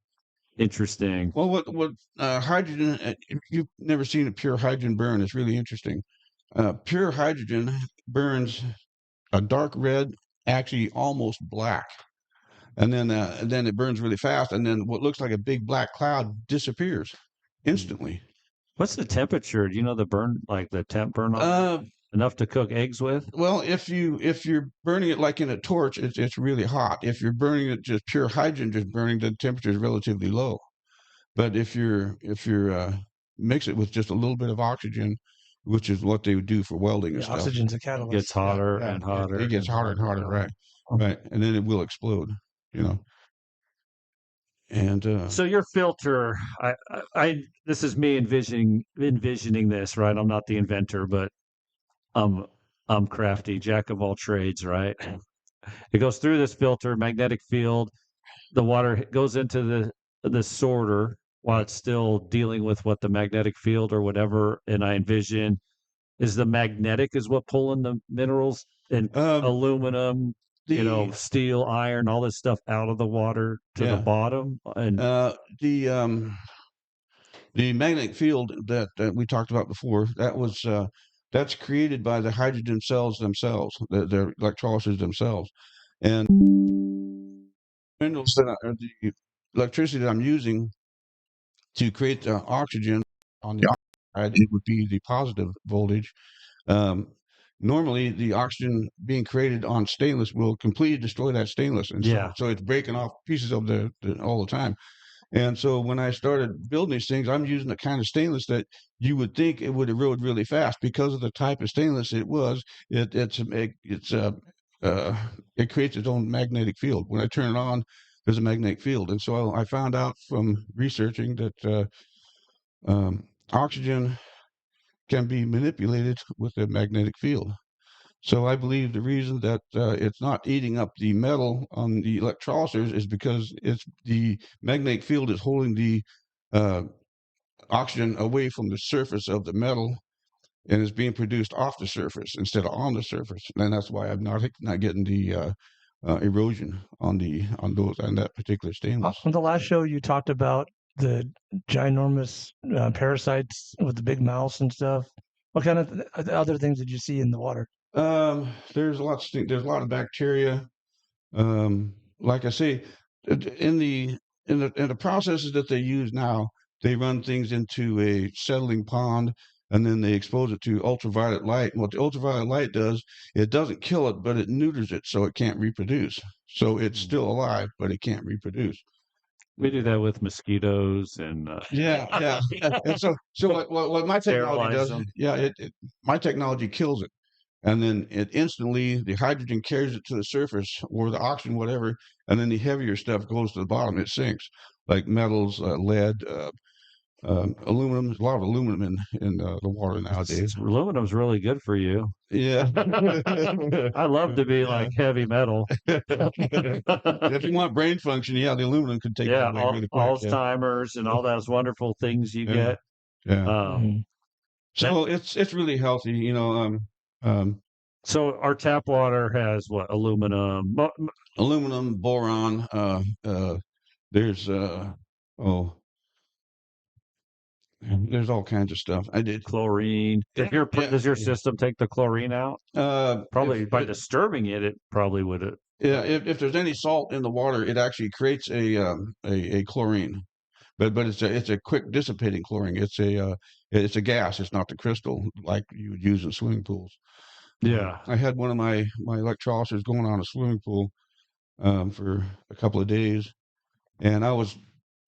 interesting. Well, what hydrogen? If you've never seen a pure hydrogen burn, it's really interesting. Pure hydrogen burns a dark red, actually almost black, and then it burns really fast, and then what looks like a big black cloud disappears instantly. What's the temperature? Do you know the burn, like the temp burn on enough to cook eggs with? Well, if you're burning it like in a torch, it's really hot. If you're burning it just pure hydrogen, just burning, the temperature is relatively low. But if you're mix it with just a little bit of oxygen, which is what they would do for welding and Yeah, stuff, oxygen's a It catalyst. gets hotter yeah, and hotter. it gets hotter and hotter, right? Right, and then it will explode, And So your filter, this is me envisioning this, right? I'm not the inventor, but I'm crafty, jack of all trades, right? It goes through this filter, magnetic field. The water goes into the sorter while it's still dealing with what the magnetic field or whatever. And I envision is the magnetic is what pulling the minerals and aluminum, the steel, iron, all this stuff out of the water to the Yeah. bottom. And the magnetic field that we talked about before, that's created by the hydrogen cells themselves, the electrolysis themselves, and minerals the electricity that I'm using to create the oxygen on the side, it would be the positive voltage. Normally, the oxygen being created on stainless will completely destroy that stainless, and Yeah. so it's breaking off pieces of the all the time. And so when I started building these things, I'm using the kind of stainless that you would think it would erode really fast because of the type of stainless it was. It creates its own magnetic field. When I turn it on, there's a magnetic field, and so I found out from researching that oxygen can be manipulated with a magnetic field. So I believe the reason that it's not eating up the metal on the electrolysers is because it's the magnetic field is holding the oxygen away from the surface of the metal, and is being produced off the surface instead of on the surface. And that's why I'm not getting the erosion on that particular stainless. On the last show, you talked about the ginormous parasites with the big mouths and stuff. What kind of other things did you see in the water? There's there's a lot of bacteria. Like I say, in the processes that they use now, they run things into a settling pond, and then they expose it to ultraviolet light. And what the ultraviolet light does, it doesn't kill it, but it neuters it so it can't reproduce. So it's still alive, but it can't reproduce. We do that with mosquitoes and Yeah. And so what my technology Sterilize does, them. my technology kills it. And then it instantly, the hydrogen carries it to the surface, or the oxygen, whatever, and then the heavier stuff goes to the bottom. It sinks, like metals, lead, aluminum. There's a lot of aluminum in the water nowadays. Aluminum's really good for you. Yeah. I love to be like heavy metal. If you want brain function, the aluminum could take Yeah, that away really quick. Alzheimer's and all those wonderful things you Yeah. get. Yeah. Mhm. So it's really healthy, So our tap water has what? Aluminum. aluminum, boron. There's there's all kinds of stuff. I did. Chlorine. Does your system take the chlorine out? Probably by disturbing it, it probably would. Yeah, if there's any salt in the water, it actually creates a chlorine, but it's a quick dissipating chlorine. It's a gas. It's not the crystal like you would use in swimming pools. Yeah. I had one of my electrolyzers going on a swimming pool for a couple of days, and I was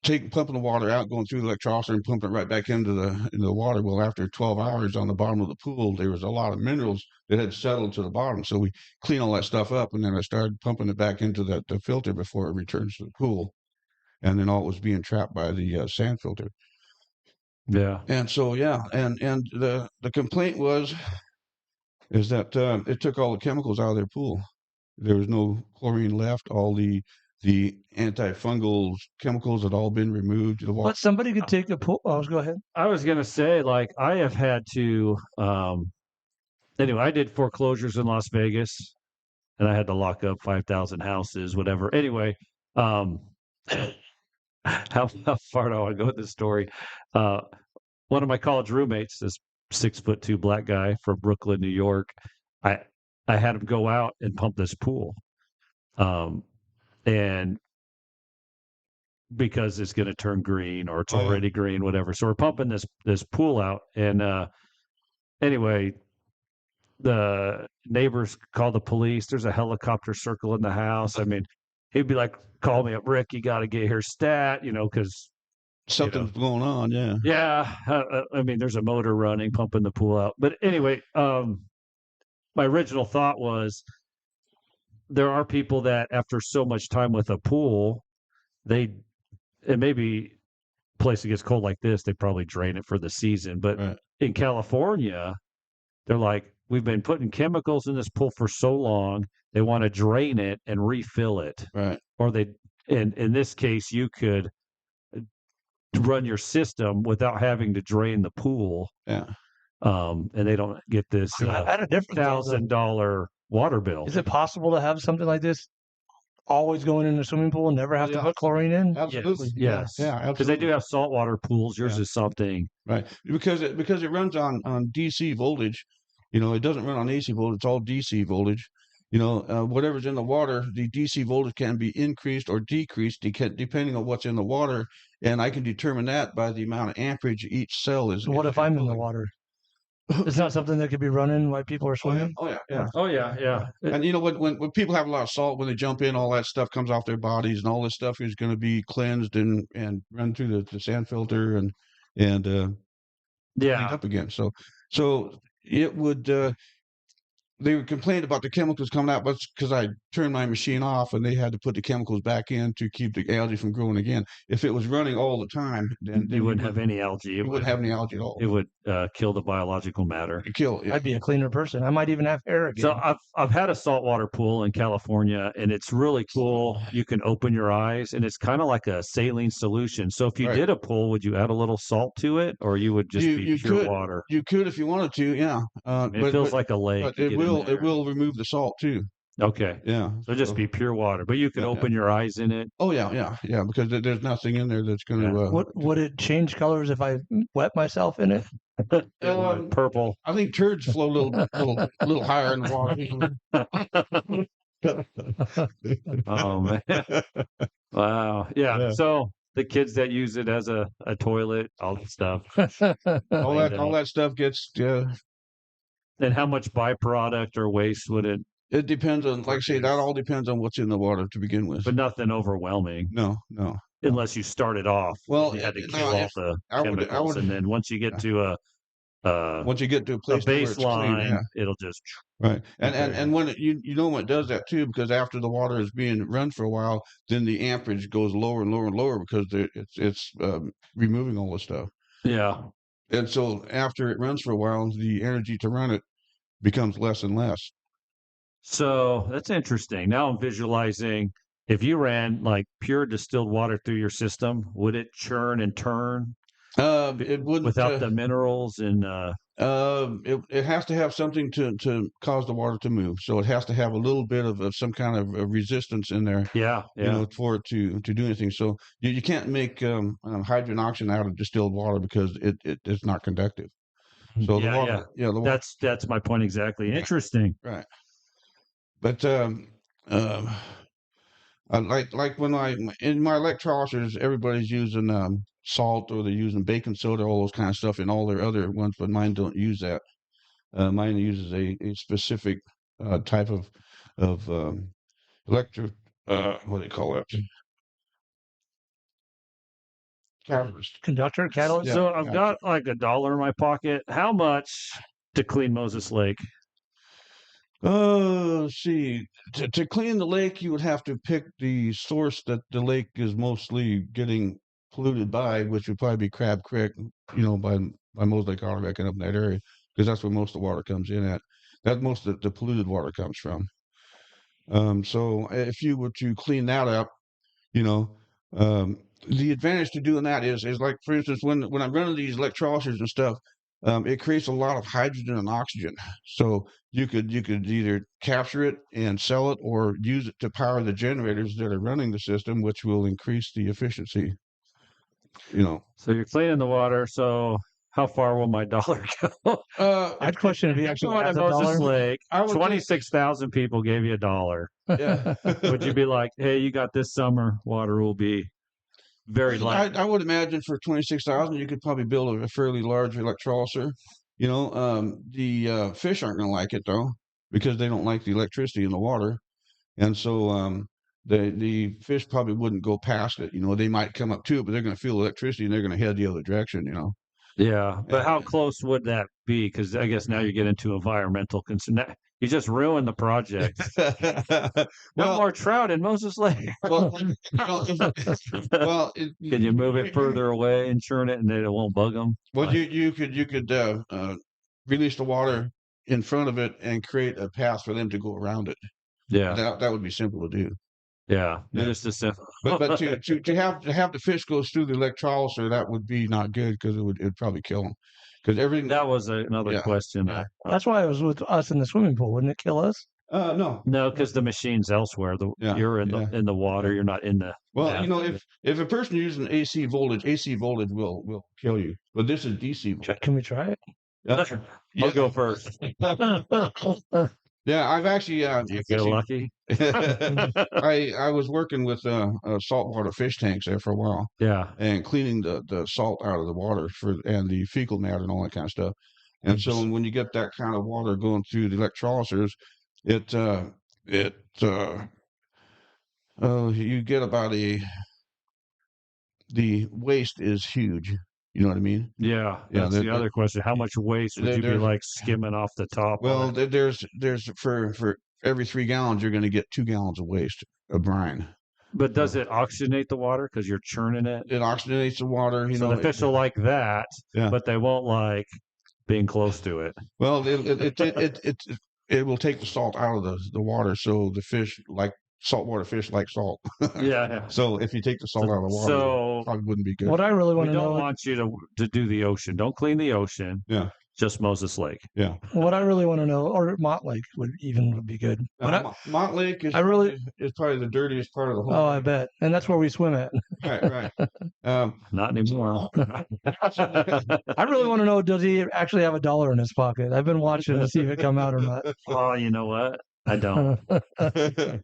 pumping the water out, going through the electrolyzer and pumping it right back into the water. Well, after 12 hours on the bottom of the pool, there was a lot of minerals that had settled to the bottom. So we clean all that stuff up, and then I started pumping it back into the filter before it returns to the pool, and then all it was being trapped by the sand filter. Yeah. And so yeah, and the complaint is that it took all the chemicals out of their pool. There was no chlorine left. All the antifungal chemicals had all been removed. The water. But somebody could take a pool. Oh, go ahead. I was gonna say, like, I have had to. Anyway, I did foreclosures in Las Vegas, and I had to lock up 5,000 houses, whatever. Anyway, how far do I go with this story? One of my college roommates, this 6'2" black guy from Brooklyn, New York, I had him go out and pump this pool, and because it's going to turn green or it's already green, whatever. So we're pumping this pool out, and anyway, the neighbors call the police. There's a helicopter circle in the house. I mean, he'd be like, "Call me up, Rick. You got to get here stat," because something's going on. Yeah. Yeah, I mean, there's a motor running, pumping the pool out. But anyway, my original thought was there are people that after so much time with a pool, and maybe a place that gets cold like this, they probably drain it for the season. But Right. in California, they're like, we've been putting chemicals in this pool for so long, they want to drain it and refill it. Right. Or in this case, you could run your system without having to drain the pool. Yeah. And they don't get this I had a different thought, though. $1,000 water bill. Is it possible to have something like this always going in the swimming pool and never have to Yeah. put chlorine in? Absolutely. Yes. Yeah. Absolutely. Because they do have saltwater pools. Yours Yeah. is something. Right. Because it runs on DC voltage. It doesn't run on AC voltage. It's all DC voltage. Whatever's in the water, the DC voltage can be increased or decreased depending on what's in the water, and I can determine that by the amount of amperage each cell is. So what if I'm in the water? It's not something that could be running while people are swimming. Oh yeah. Oh, yeah, yeah. And when people have a lot of salt, when they jump in, all that stuff comes off their bodies, and all this stuff is going to be cleansed and run through the sand filter and cleaned up again. So it would. They would complain about the chemicals coming out, but because I turned my machine off and they had to put the chemicals back in to keep the algae from growing again. If it was running all the time, then you wouldn't have any algae. You wouldn't have any algae at all. It would kill the biological matter. I'd be a cleaner person. I might even have hair again. So I've had a saltwater pool in California, and it's really cool. You can open your eyes, and it's kind of like a saline solution. So if you did a pool, would you add a little salt to it, or you would just be pure water? You could if you wanted to, yeah. It feels like a lake. But it will remove the salt too. Okay. Yeah. So just be pure water, but you can open your eyes in it. Oh yeah, because there's nothing in there that's going to. Would it change colors if I wet myself in it? Purple. I think turds flow a little higher in the water. Oh man! Wow. Yeah. So the kids that use it as a toilet, all that stuff. all that stuff gets. And how much byproduct or waste would it? It depends on, like I say, that all depends on what's in the water to begin with. But nothing overwhelming. No. Unless you started off. Well, you had to kill off the chemicals, and then once you get to a place baseline, it'll just right. And when you know when it does that too, because after the water is being run for a while, then the amperage goes lower and lower and lower because it's removing all the stuff. Yeah. And so after it runs for a while, the energy to run it becomes less and less. So that's interesting. Now I'm visualizing if you ran like pure distilled water through your system, would it churn and turn? It wouldn't without the minerals and. It has to have something to cause the water to move. So it has to have a little bit of some kind of resistance in there. Yeah. For it to do anything. So you can't make hydrogen oxygen out of distilled water because it's not conductive. So the water, that's my point exactly. Interesting. Right. But like when in my electrolyzers, everybody's using salt or they're using baking soda, all those kind of stuff in all their other ones, but mine don't use that. Mine uses a specific type of electro. What do they call it? Catalyst. Conductor, catalyst. Yeah, So I've yeah. got like $1 in my pocket. How much to clean Moses Lake? Let's see. To clean the lake, you would have to pick the source that the lake is mostly getting polluted by, which would probably be Crab Creek, by Moses Lake, Artivac, and up in that area, because that's where most of the water comes in at. That's most of the polluted water comes from. So if you were to clean that up, you know, the advantage to doing that is like, for instance, when I'm running these electrolyzers and stuff, it creates a lot of hydrogen and oxygen. So you could either capture it and sell it, or use it to power the generators that are running the system, which will increase the efficiency. So you're cleaning the water. So how far will my dollar go? I'd question if he actually Going to has a Moses dollar. Lake, I would think- 26,000 people gave you $1. Yeah. Would you be like, hey, you got this summer, water will be very light? I would imagine for 26,000, you could probably build a fairly large electrolyzer. The fish aren't going to like it though, because they don't like the electricity in the water, and so the fish probably wouldn't go past it. They might come up to it, but they're going to feel electricity and they're going to head the other direction. Yeah. But how Yeah. close would that be? Because I guess now you get into environmental concern. You just ruined the project. No Well, more trout in Moses Lake. well, Can you move it further away and churn it, and then it won't bug them? Well, you could release the water in front of it and create a path for them to go around it. Yeah. That would be simple to do. Yeah. Yeah. Just a simple. But to have the fish go through the electrolyzer, that would be not good, because it'd probably kill them. Because everything. That was another Yeah, question. yeah. That's why it was with us in the swimming pool. Wouldn't it kill us? No. No, because the machine's elsewhere. Yeah, You're in yeah. the water. You're not in the. Well, Yeah. if a person using AC voltage will kill you. But this is DC voltage. Can we try it? Yeah. I'll go first. Yeah, I've actually You feel lucky. I was working with saltwater fish tanks there for a while, Yeah. and cleaning the salt out of the water and the fecal matter and all that kind of stuff. And so when you get that kind of water going through the electrolyzers, you get about the waste is huge. You know what I mean? Yeah. Yeah, That's the other question. How much waste would you be there's- like skimming off the top? Well, of it? there's for every 3 gallons, you're going to get 2 gallons of waste of brine. But does it oxygenate the water because you're churning it? It oxygenates the water. So the fish will like that, Yeah. but they won't like being close to it. Well, it will take the salt out of the water, so the fish like saltwater fish like salt. Yeah. So if you take the salt out of the water, So it probably wouldn't be good. What I really we want to don't know, want you to do the ocean. Don't clean the ocean. Yeah. Just Moses Lake. Yeah. what I really want to know, or Mont Lake would be good. Mont Lake is is probably the dirtiest part of the whole. Oh, I bet, and that's where we swim at. Right. Not anymore. I really want to know, does he actually have $1 in his pocket? I've been watching to see if it come out or not. Oh, you know what? I don't.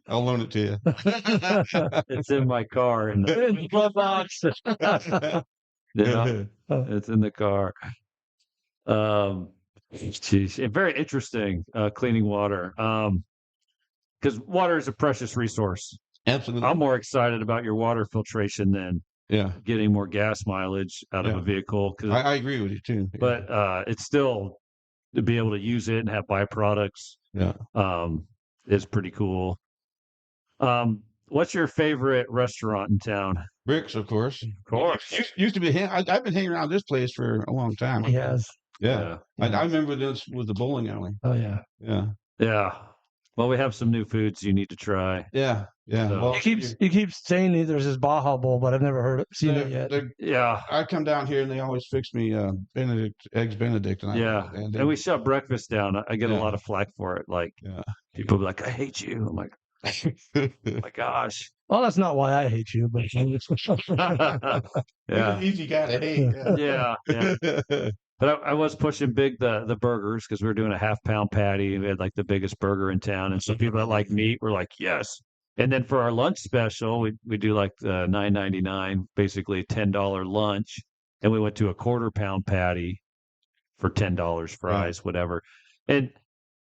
I'll loan it to you. It's in my car in the glove box. Yeah, it's in the car. Geez, very interesting. Cleaning water. Because water is a precious resource. Absolutely. I'm more excited about your water filtration than Yeah. getting more gas mileage out of Yeah. a vehicle. I agree with you too. But it's still to be able to use it and have byproducts. Yeah. Is pretty cool. What's your favorite restaurant in town? Rick's, of course. Of course. Used to be. I've been hanging around this place for a long time. He has. Yeah. I remember this was the bowling alley. Oh yeah. Yeah. Yeah. Well, we have some new foods you need to try. Yeah. Yeah. So- Well, He keeps saying there's this Baja Bowl, but I've never seen it yet. Yeah. I come down here and they always fix me eggs Benedict. And Yeah. And we shut breakfast down. I get a lot of flack for it. Like, Yeah. people be like, I hate you. I'm like, oh my gosh. Well, that's not why I hate you, but Yeah. Easy guy to hate. Yeah. Yeah. But I was pushing big the burgers because we were doing a half-pound patty and we had like the biggest burger in town. And so people that like meat were like, yes. And then for our lunch special, we do like the $9.99, basically a $10 lunch. And we went to a 1/4 pound patty for $10 fries, whatever. And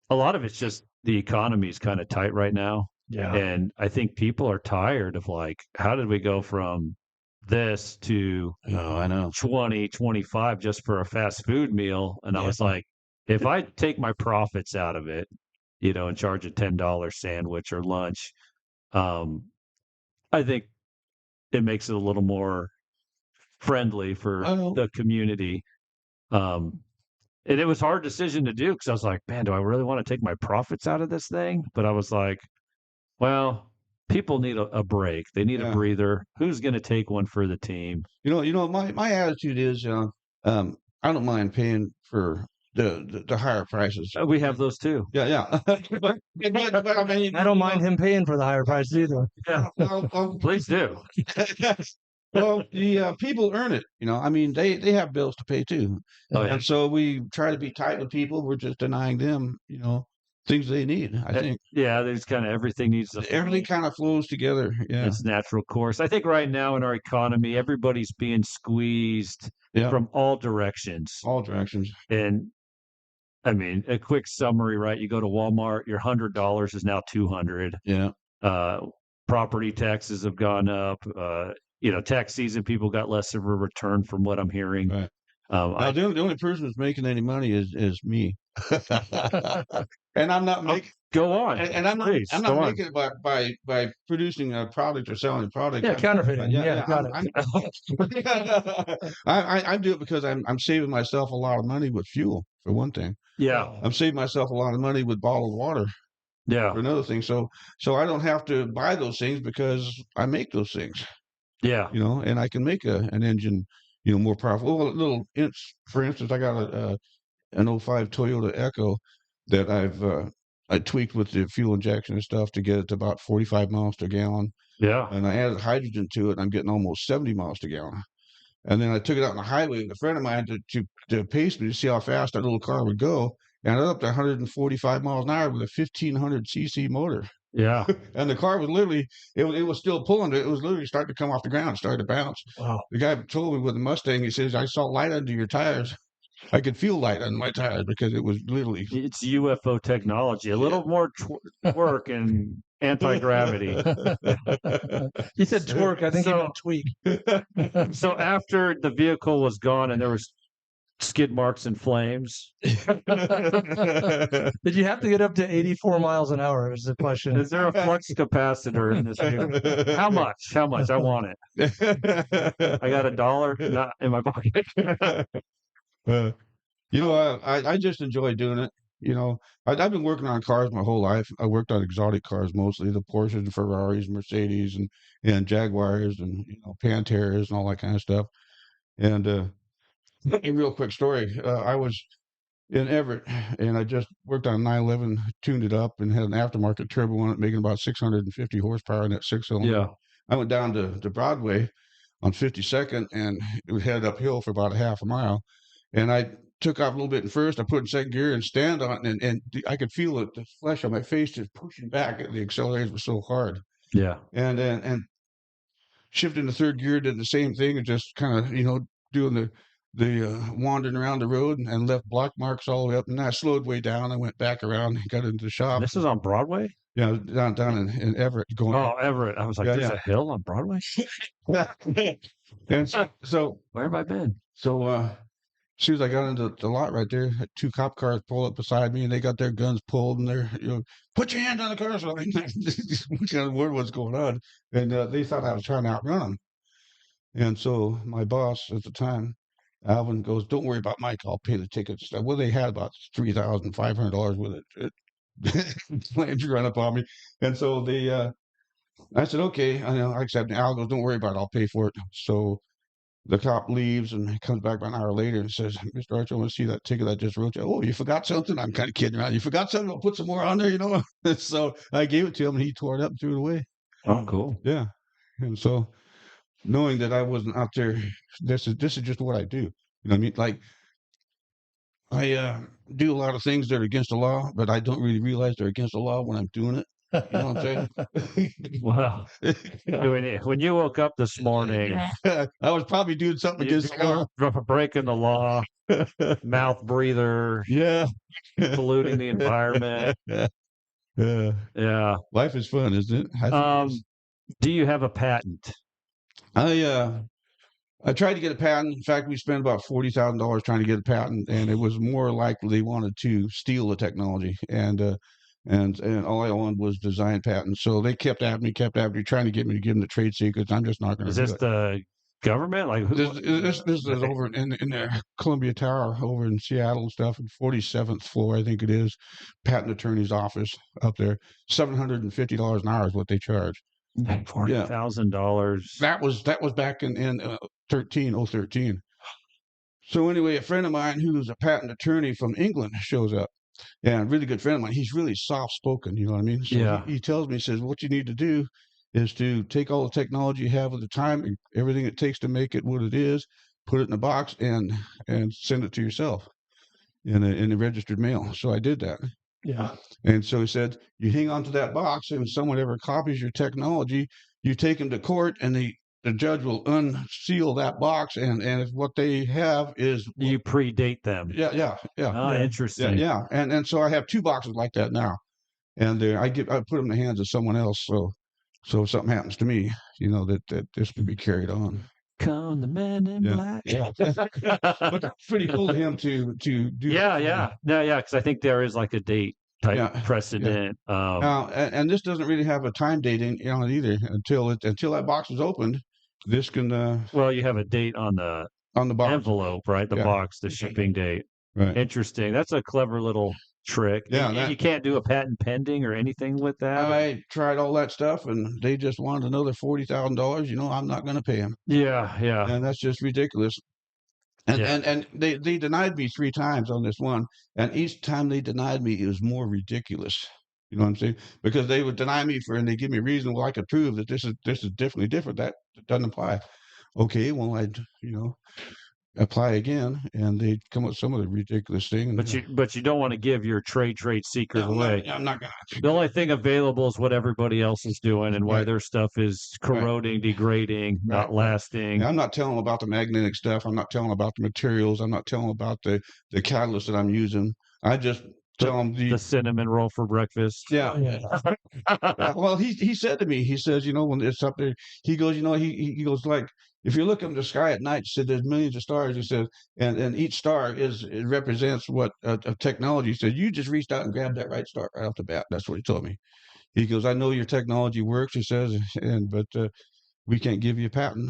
a lot of it's just the economy is kind of tight right now. Yeah. And I think people are tired of like, how did we go from this to Oh, I know. 20, 25 just for a fast food meal? And I Yeah. was like, if I take my profits out of it, and charge a $10 sandwich or lunch, I think it makes it a little more friendly for Oh. the community. And it was a hard decision to do because I was like, man, do I really want to take my profits out of this thing? But I was like, well, people need a break. They need a Yeah. breather. Who's going to take one for the team? My attitude is, I don't mind paying for the higher prices. We have those too. Yeah. but I mean, I don't mind him paying for the higher price either. Yeah, please do. Well, the people earn it. I mean, they have bills to pay too, Oh, yeah. and so we try to be tight with people. We're just denying them, things they need. I think Yeah, there's kind of everything needs to everything kind of flows together. Yeah, its natural course. I think right now in our economy, everybody's being squeezed yeah, from all directions. all directions. And I mean, a quick summary, right? You go to Walmart, your $100 is now 200. Yeah, Property taxes have gone up. Tax season, people got less of a return from what I'm hearing. right. Now, the only person who's making any money is me, and I'm not making. Go on. And I'm not. Please, I'm go not on. making it by producing a product or selling a product. Yeah, counterfeiting. Yeah, got it. I do it because I'm saving myself a lot of money with fuel for one thing. Yeah, I'm saving myself a lot of money with bottled water yeah, for another thing. So I don't have to buy those things because I make those things. yeah. And I can make an engine, more powerful. Well, for instance, I got an 05 Toyota Echo that I tweaked with the fuel injection and stuff to get it to about 45 miles per gallon. Yeah. And I added hydrogen to it, and I'm getting almost 70 miles per gallon. And then I took it out on the highway with a friend of mine to pace me to see how fast that little car would go. And I got up to 145 miles an hour with a 1500 cc motor. Yeah. And the car was literally, it was still pulling. It was literally starting to come off the ground, started to bounce. Wow. The guy told me with the Mustang, he says, I saw light under your tires. I could feel light on my tires because it was literally. It's UFO technology. A little more work and anti-gravity. He said twerk. I think he So- meant tweak. So after the vehicle was gone and there was skid marks and flames, Did you have to get up to 84 miles an hour? Is the question. is there a flux capacitor in this vehicle? How much? How much? I want it. I got $1 not in my pocket. I just enjoy doing it. I've been working on cars my whole life. I worked on exotic cars mostly, the Porsches and Ferraris, Mercedes, and Jaguars, and Panteras and all that kind of stuff. And a real quick story. I was in Everett, and I just worked on a 911, tuned it up, and had an aftermarket turbo on it, making about 650 horsepower in that six-cylinder. Yeah. I went down to Broadway on 52nd, and it was headed uphill for about a half a mile. And I took off a little bit in first. I put in second gear and stand on it, and I could feel it, the flesh on my face just pushing back. The accelerators were so hard. Yeah. And shifting to third gear, did the same thing, and just kind of doing the wandering around the road, and left block marks all the way up. And I slowed way down. I went back around and got into the shop. This is on Broadway? Yeah, down in Everett going. Oh, Everett. I was like, Yeah, there's yeah. a hill on Broadway? And so Where have I been? as soon as I got into the lot right there, had two cop cars pull up beside me, and they got their guns pulled, and they're, put your hand on the car. So I kind of wondered what's going on. And they thought I was trying to outrun them. And so my boss at the time, Alvin, goes, don't worry about Mike, I'll pay the tickets. Well, they had about $3,500 with it. Flames run up on me. And so I said, okay, I accept it. Al goes, don't worry about it, I'll pay for it. So the cop leaves, and he comes back about an hour later and says, Mr. Archer, I want to see that ticket I just wrote you. Oh, you forgot something? I'm kind of kidding around. You forgot something? I'll put some more on there, So I gave it to him, and he tore it up and threw it away. Oh, cool. Yeah. And so knowing that I wasn't out there, this is just what I do. You know what I mean? Like, I do a lot of things that are against the law, but I don't really realize they're against the law when I'm doing it. You know what I'm saying? Wow. When you woke up this morning, I was probably doing something against the law. breaking the law. mouth breather, Yeah. polluting the environment. Yeah. Yeah. Life is fun, isn't it? I think it is. Do you have a patent? I tried to get a patent. In fact, we spent about $40,000 trying to get a patent, and it was more likely they wanted to steal the technology, and all I wanted was design patents. So they kept at me, trying to get me to give them the trade secrets. I'm just not going Is to do this it. the government? Like who? This is over in the Columbia Tower over in Seattle and stuff, 47th floor, I think it is. Patent attorney's office up there. $750 an hour is what they charge. $40,000. That was back in 2013. So anyway, a friend of mine who's a patent attorney from England shows up, and a really good friend of mine. He's really soft spoken, you know what I mean? So Yeah. he tells me, he says, what you need to do is to take all the technology you have at the time, everything it takes to make it what it is, put it in a box and send it to yourself in a registered mail. So I did that. Yeah. And so he said, you hang on to that box, and if someone ever copies your technology, you take them to court, and the judge will unseal that box, and if what they have is You predate them. yeah. Oh, Yeah. interesting. Yeah. And so I have 2 boxes like that now, and I put them in the hands of someone else. So if something happens to me, you know that this can be carried on. Come the men in Yeah. black. But that's pretty cool of him to do. Yeah, that. yeah. No, yeah, because I think there is like a date type Yeah, precedent. Now, and this doesn't really have a time date on it either until that box is opened. This can Well, you have a date on the on the box. envelope, right? The Yeah. box, the shipping date. Right. Interesting. That's a clever little trick. Yeah, And that- you can't do a patent pending or anything with that. I tried all that stuff, and they just wanted another $40,000. You know, I'm not going to pay them, Yeah, yeah. and that's just ridiculous. And Yeah. and they denied me 3 times on this one, and each time they denied me, it was more ridiculous. You know what I'm saying? Because they would deny me and they give me a reason. Well, I could prove that this is definitely different. That doesn't apply. Okay, well, I'd apply again, and they'd come up with some other ridiculous thing. But you don't want to give your trade secret away. I'm not gonna. The only thing available is what everybody else is doing and why Right. their stuff is corroding, degrading, not Right. lasting. Yeah, I'm not telling them about the magnetic stuff. I'm not telling them about the materials. I'm not telling them about the catalyst that I'm using. I just tell them The cinnamon roll for breakfast. yeah. Yeah. Well, he said to me, he says, you know, when it's up there, he goes, you know, he goes like, if you look up in the sky at night, he said there's millions of stars. He said, and each star it represents what a technology. He said, you just reached out and grabbed that right star right off the bat. That's what he told me. He goes, I know your technology works. He says, but we can't give you a patent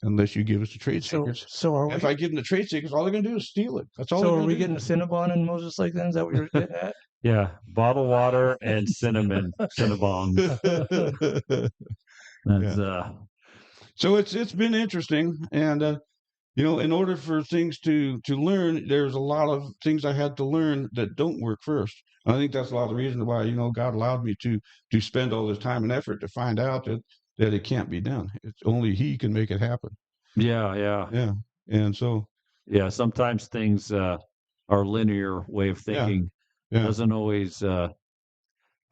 unless you give us the trade secrets. So are we? If I give them the trade secrets, all they're going to do is steal it. That's all. So they're are we gonna getting Cinnabon and Moses Lake then? Is that what you're getting at? Yeah, bottled water and cinnamon, cinnabon. do. That's So it's been interesting, and you know, in order for things to learn, there's a lot of things I had to learn that don't work first. And I think that's a lot of the reason why, you know, God allowed me to spend all this time and effort to find out that it can't be done. It's only He can make it happen. yeah. Yeah, and so Yeah, sometimes things our linear way of Yeah. thinking yeah, doesn't always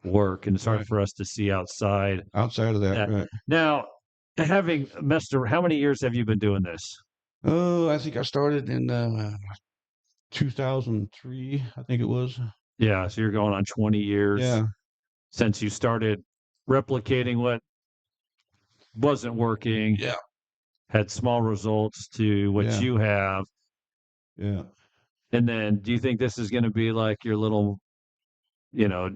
work, and it's hard Right. for us to see outside. outside of that, Yeah. right? Now, having messed around, how many years have you been doing this? Oh, I think I started in 2003. I think it was. Yeah, so you're going on 20 years Yeah, since you started replicating what wasn't working, yeah, had small results to what Yeah. you have. yeah. And then do you think this is going to be like your little, you know,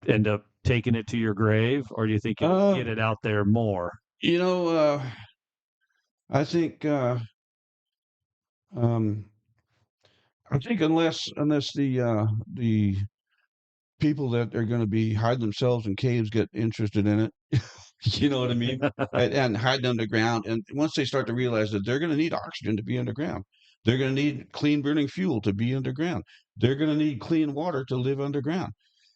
end up taking it to your grave, or do you think you'll get it out there more? You know, I think unless the people that are going to be hiding themselves in caves get interested in it, you know what I mean, and hiding underground, and once they start to realize that they're going to need oxygen to be underground, they're going to need clean burning fuel to be underground, they're going to need clean water to live underground,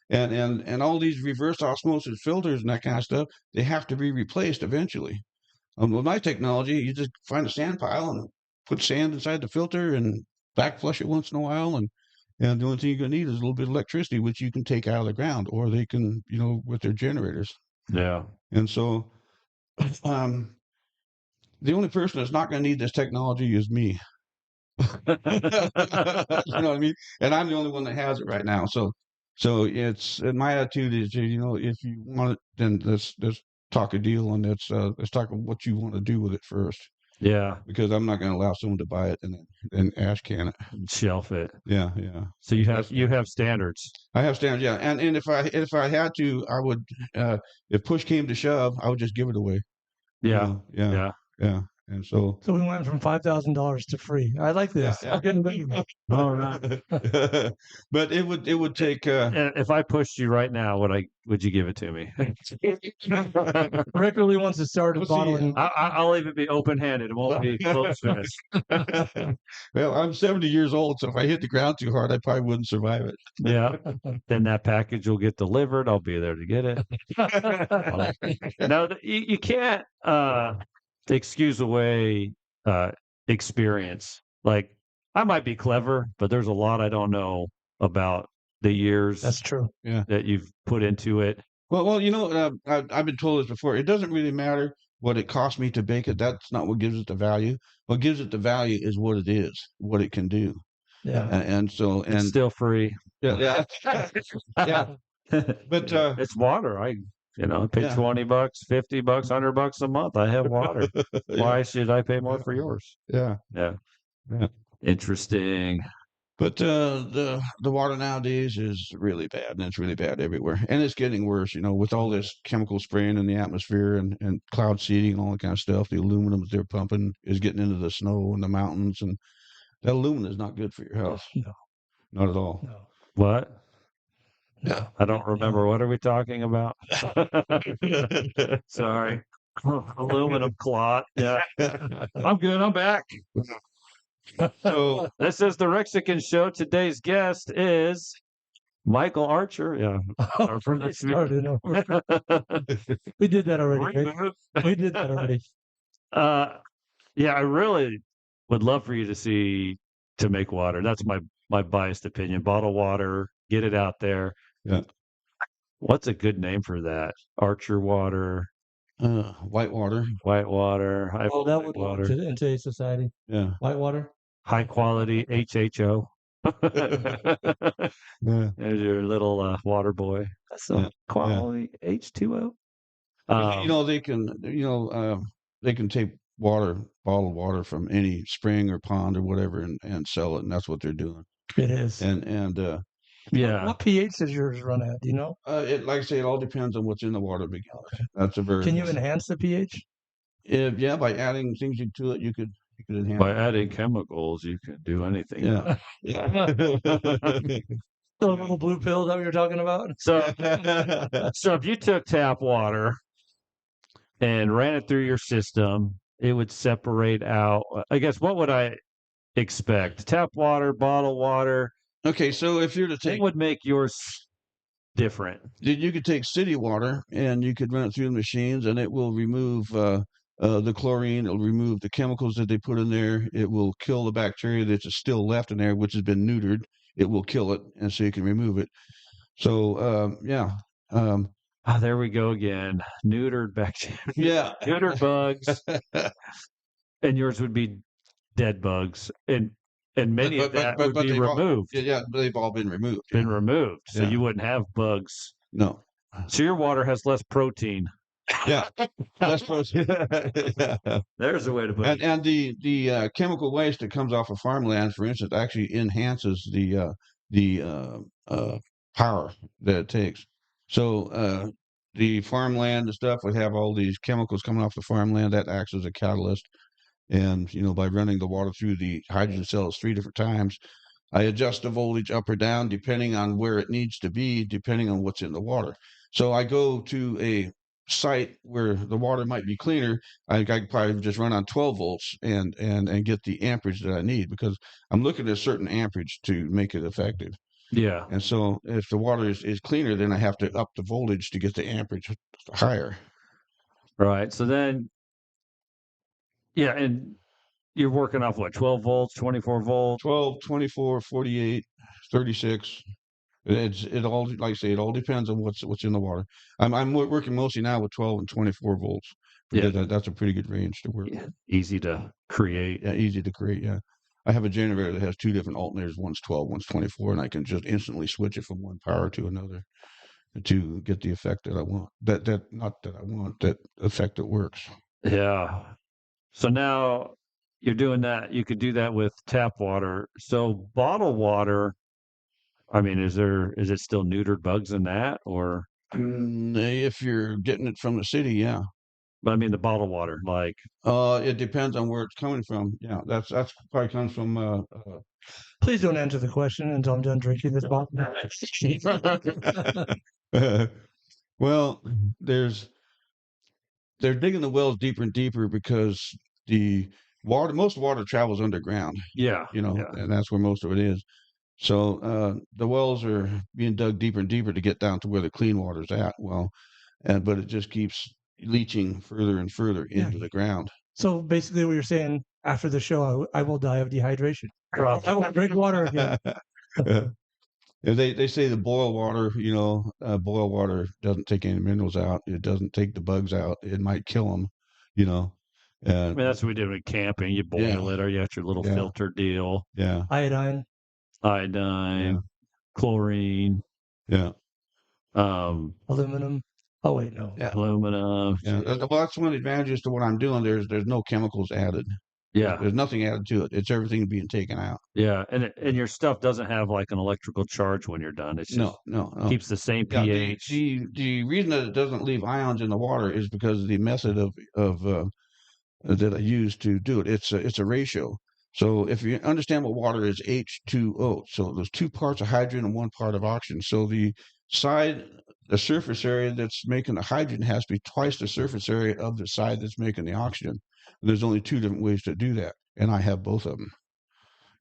and all these reverse osmosis filters and that kind of stuff, they have to be replaced eventually. With my technology, you just find a sand pile and put sand inside the filter and back flush it once in a while, and the only thing you're going to need is a little bit of electricity, which you can take out of the ground, or they can, you know, with their generators. Yeah. And so, the only person that's not going to need this technology is me. You know what I mean? And I'm the only one that has it right now. So it's and my attitude is, if you want it, then let's talk a deal, and let's talk what you want to do with it first, Yeah, because I'm not going to allow someone to buy it and then ash can it. shelf it. Yeah, yeah. So you That's have standards. I have standards, yeah. And if I had to, I would, if push came to shove, I would just give it away. Yeah, Yeah, yeah. yeah. And so, So we went from $5,000 to free. I like this. Yeah, I'm getting bigger. All right. but it would take. And if I pushed you right now, would you give it to me? Rick really wants to start a Well, see, bottling. I'll even be open handed. It won't be close fist. Well, I'm 70 years old, so if I hit the ground too hard, I probably wouldn't survive it. Yeah. Then that package will get delivered. I'll be there to get it. No, you can't excuse away experience. Like, I might be clever, but there's a lot I don't know about the years That's true. that you've put into it. Well, I've been told this before. It doesn't really matter what it cost me to bake it. That's not what gives it the value. What gives it the value is what it is, what it can do. Yeah. And so, It's and still free. yeah, yeah. But It's water. I pay Yeah. $20, $50, $100 a month. I have water. Why should I pay more for yours? Yeah. Yeah. Yeah. Interesting. But the water nowadays is really bad, and it's really bad everywhere, and it's getting worse. With all this chemical spraying in the atmosphere and cloud seeding and all that kind of stuff. The aluminum that they're pumping is getting into the snow and the mountains, and that aluminum is not good for your health. No. Not at all. No. What? No. I don't remember. What are we talking about? Sorry. Aluminum clot. Yeah. I'm good. I'm back. So This is the Rixican Show. Today's guest is Michael Archer. Yeah. Oh, we started over. We did that already. Rick. We did that already. Yeah, I really would love for you to make water. That's my biased opinion. Bottle water, get it out there. Yeah. What's a good name for that? Archer water, Whitewater. Whitewater, high Oh, that would water, work in today's society. Yeah. Whitewater. high quality HHO. Yeah. There's your little water boy. That's some quality H2O. They can take bottled water from any spring or pond or whatever, and sell it, and that's what they're doing. It is. And Yeah. What pH does yours run at? Do you know? like I say, it all depends on what's in the water. That's a very. Can you enhance the pH? Yeah, by adding things to it, you could enhance. By adding chemicals, you can do anything. Yeah. The little blue pill that we were talking about. So if you took tap water and ran it through your system, it would separate out. I guess, what would I expect? Tap water, bottled water. Okay, so if you're to take, What would make yours different? you could take city water and you could run it through the machines, and it will remove the chlorine. It'll remove the chemicals that they put in there. It will kill the bacteria that's still left in there, which has been neutered. It will kill it, and so you can remove it. So yeah. There we go again. Neutered bacteria. Yeah. Neutered bugs. And yours would be dead bugs. And many of that would be removed. Yeah, they've all been removed. Been removed. So Yeah. you wouldn't have bugs. No. So your water has less protein. Yeah. Less protein. There's a way to put it. And the chemical waste that comes off of farmland, for instance, actually enhances the power that it takes. So the farmland and stuff would have all these chemicals coming off the farmland that acts as a catalyst. And by running the water through the hydrogen cells 3 different times, I adjust the voltage up or down depending on where it needs to be, depending on what's in the water. So I go to a site where the water might be cleaner. I could probably just run on 12 volts and get the amperage that I need, because I'm looking at a certain amperage to make it effective. Yeah. And so if the water is cleaner, then I have to up the voltage to get the amperage higher. Right. So then, yeah, and you're working off what, 12 volts, 24 volts? 12, 24, 48, 36. It all, like I say, it all depends on what's in the water. I'm working mostly now with 12 and 24 volts. Yeah. That's a pretty good range to work. Yeah. Easy to create. Yeah, easy to create. Yeah. I have a generator that has two different alternators. One's 12, one's 24, and I can just instantly switch it from one power to another to get the effect that I want. Not that I want, that effect that works. Yeah. So now you're doing that. You could do that with tap water. So bottled water, I mean, is it still neutered bugs in that, or? If you're getting it from the city, yeah. But I mean the bottled water, like It depends on where it's coming from. Yeah, that's probably comes from. Please don't answer the question until I'm done drinking this bottle. Well, they're digging the wells deeper and deeper because most water travels underground, yeah, and that's where most of it is. So the wells are being dug deeper and deeper to get down to where the clean water's at. Well, but it just keeps leaching further and further into the ground. So basically, what you're saying after the show, I will die of dehydration. I won't drink water again. They say the boil water, boil water doesn't take any minerals out. It doesn't take the bugs out. It might kill them, I mean, that's what we did with camping. You boil it, or you have your little filter deal. Yeah. Iodine, chlorine. Yeah. Aluminum. Oh wait, no. Yeah. Aluminum. Yeah. Well, that's one advantage to what I'm doing. There's no chemicals added. Yeah. There's nothing added to it. It's everything being taken out. Yeah, and your stuff doesn't have like an electrical charge when you're done. It's just no. keeps the same pH. The reason that it doesn't leave ions in the water is because of the method of that I use to do it. It's a ratio. So if you understand what water is, H2O. So there's 2 parts of hydrogen and 1 part of oxygen. So the surface area that's making the hydrogen has to be twice the surface area of the side that's making the oxygen. There's only 2 different ways to do that, and I have both of them.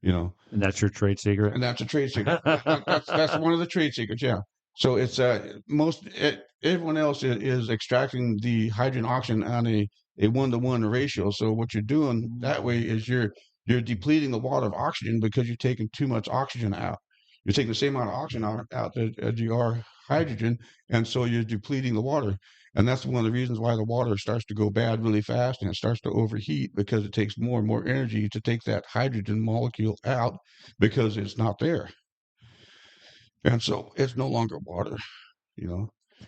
And that's your trade secret. And that's a trade secret. that's one of the trade secrets. Yeah. So it's everyone else is extracting the hydrogen oxygen on a 1-to-1 ratio. So what you're doing that way is you're depleting the water of oxygen because you're taking too much oxygen out. You're taking the same amount of oxygen out as you are hydrogen, and so you're depleting the water. And that's one of the reasons why the water starts to go bad really fast and it starts to overheat, because it takes more and more energy to take that hydrogen molecule out because it's not there. And so it's no longer water,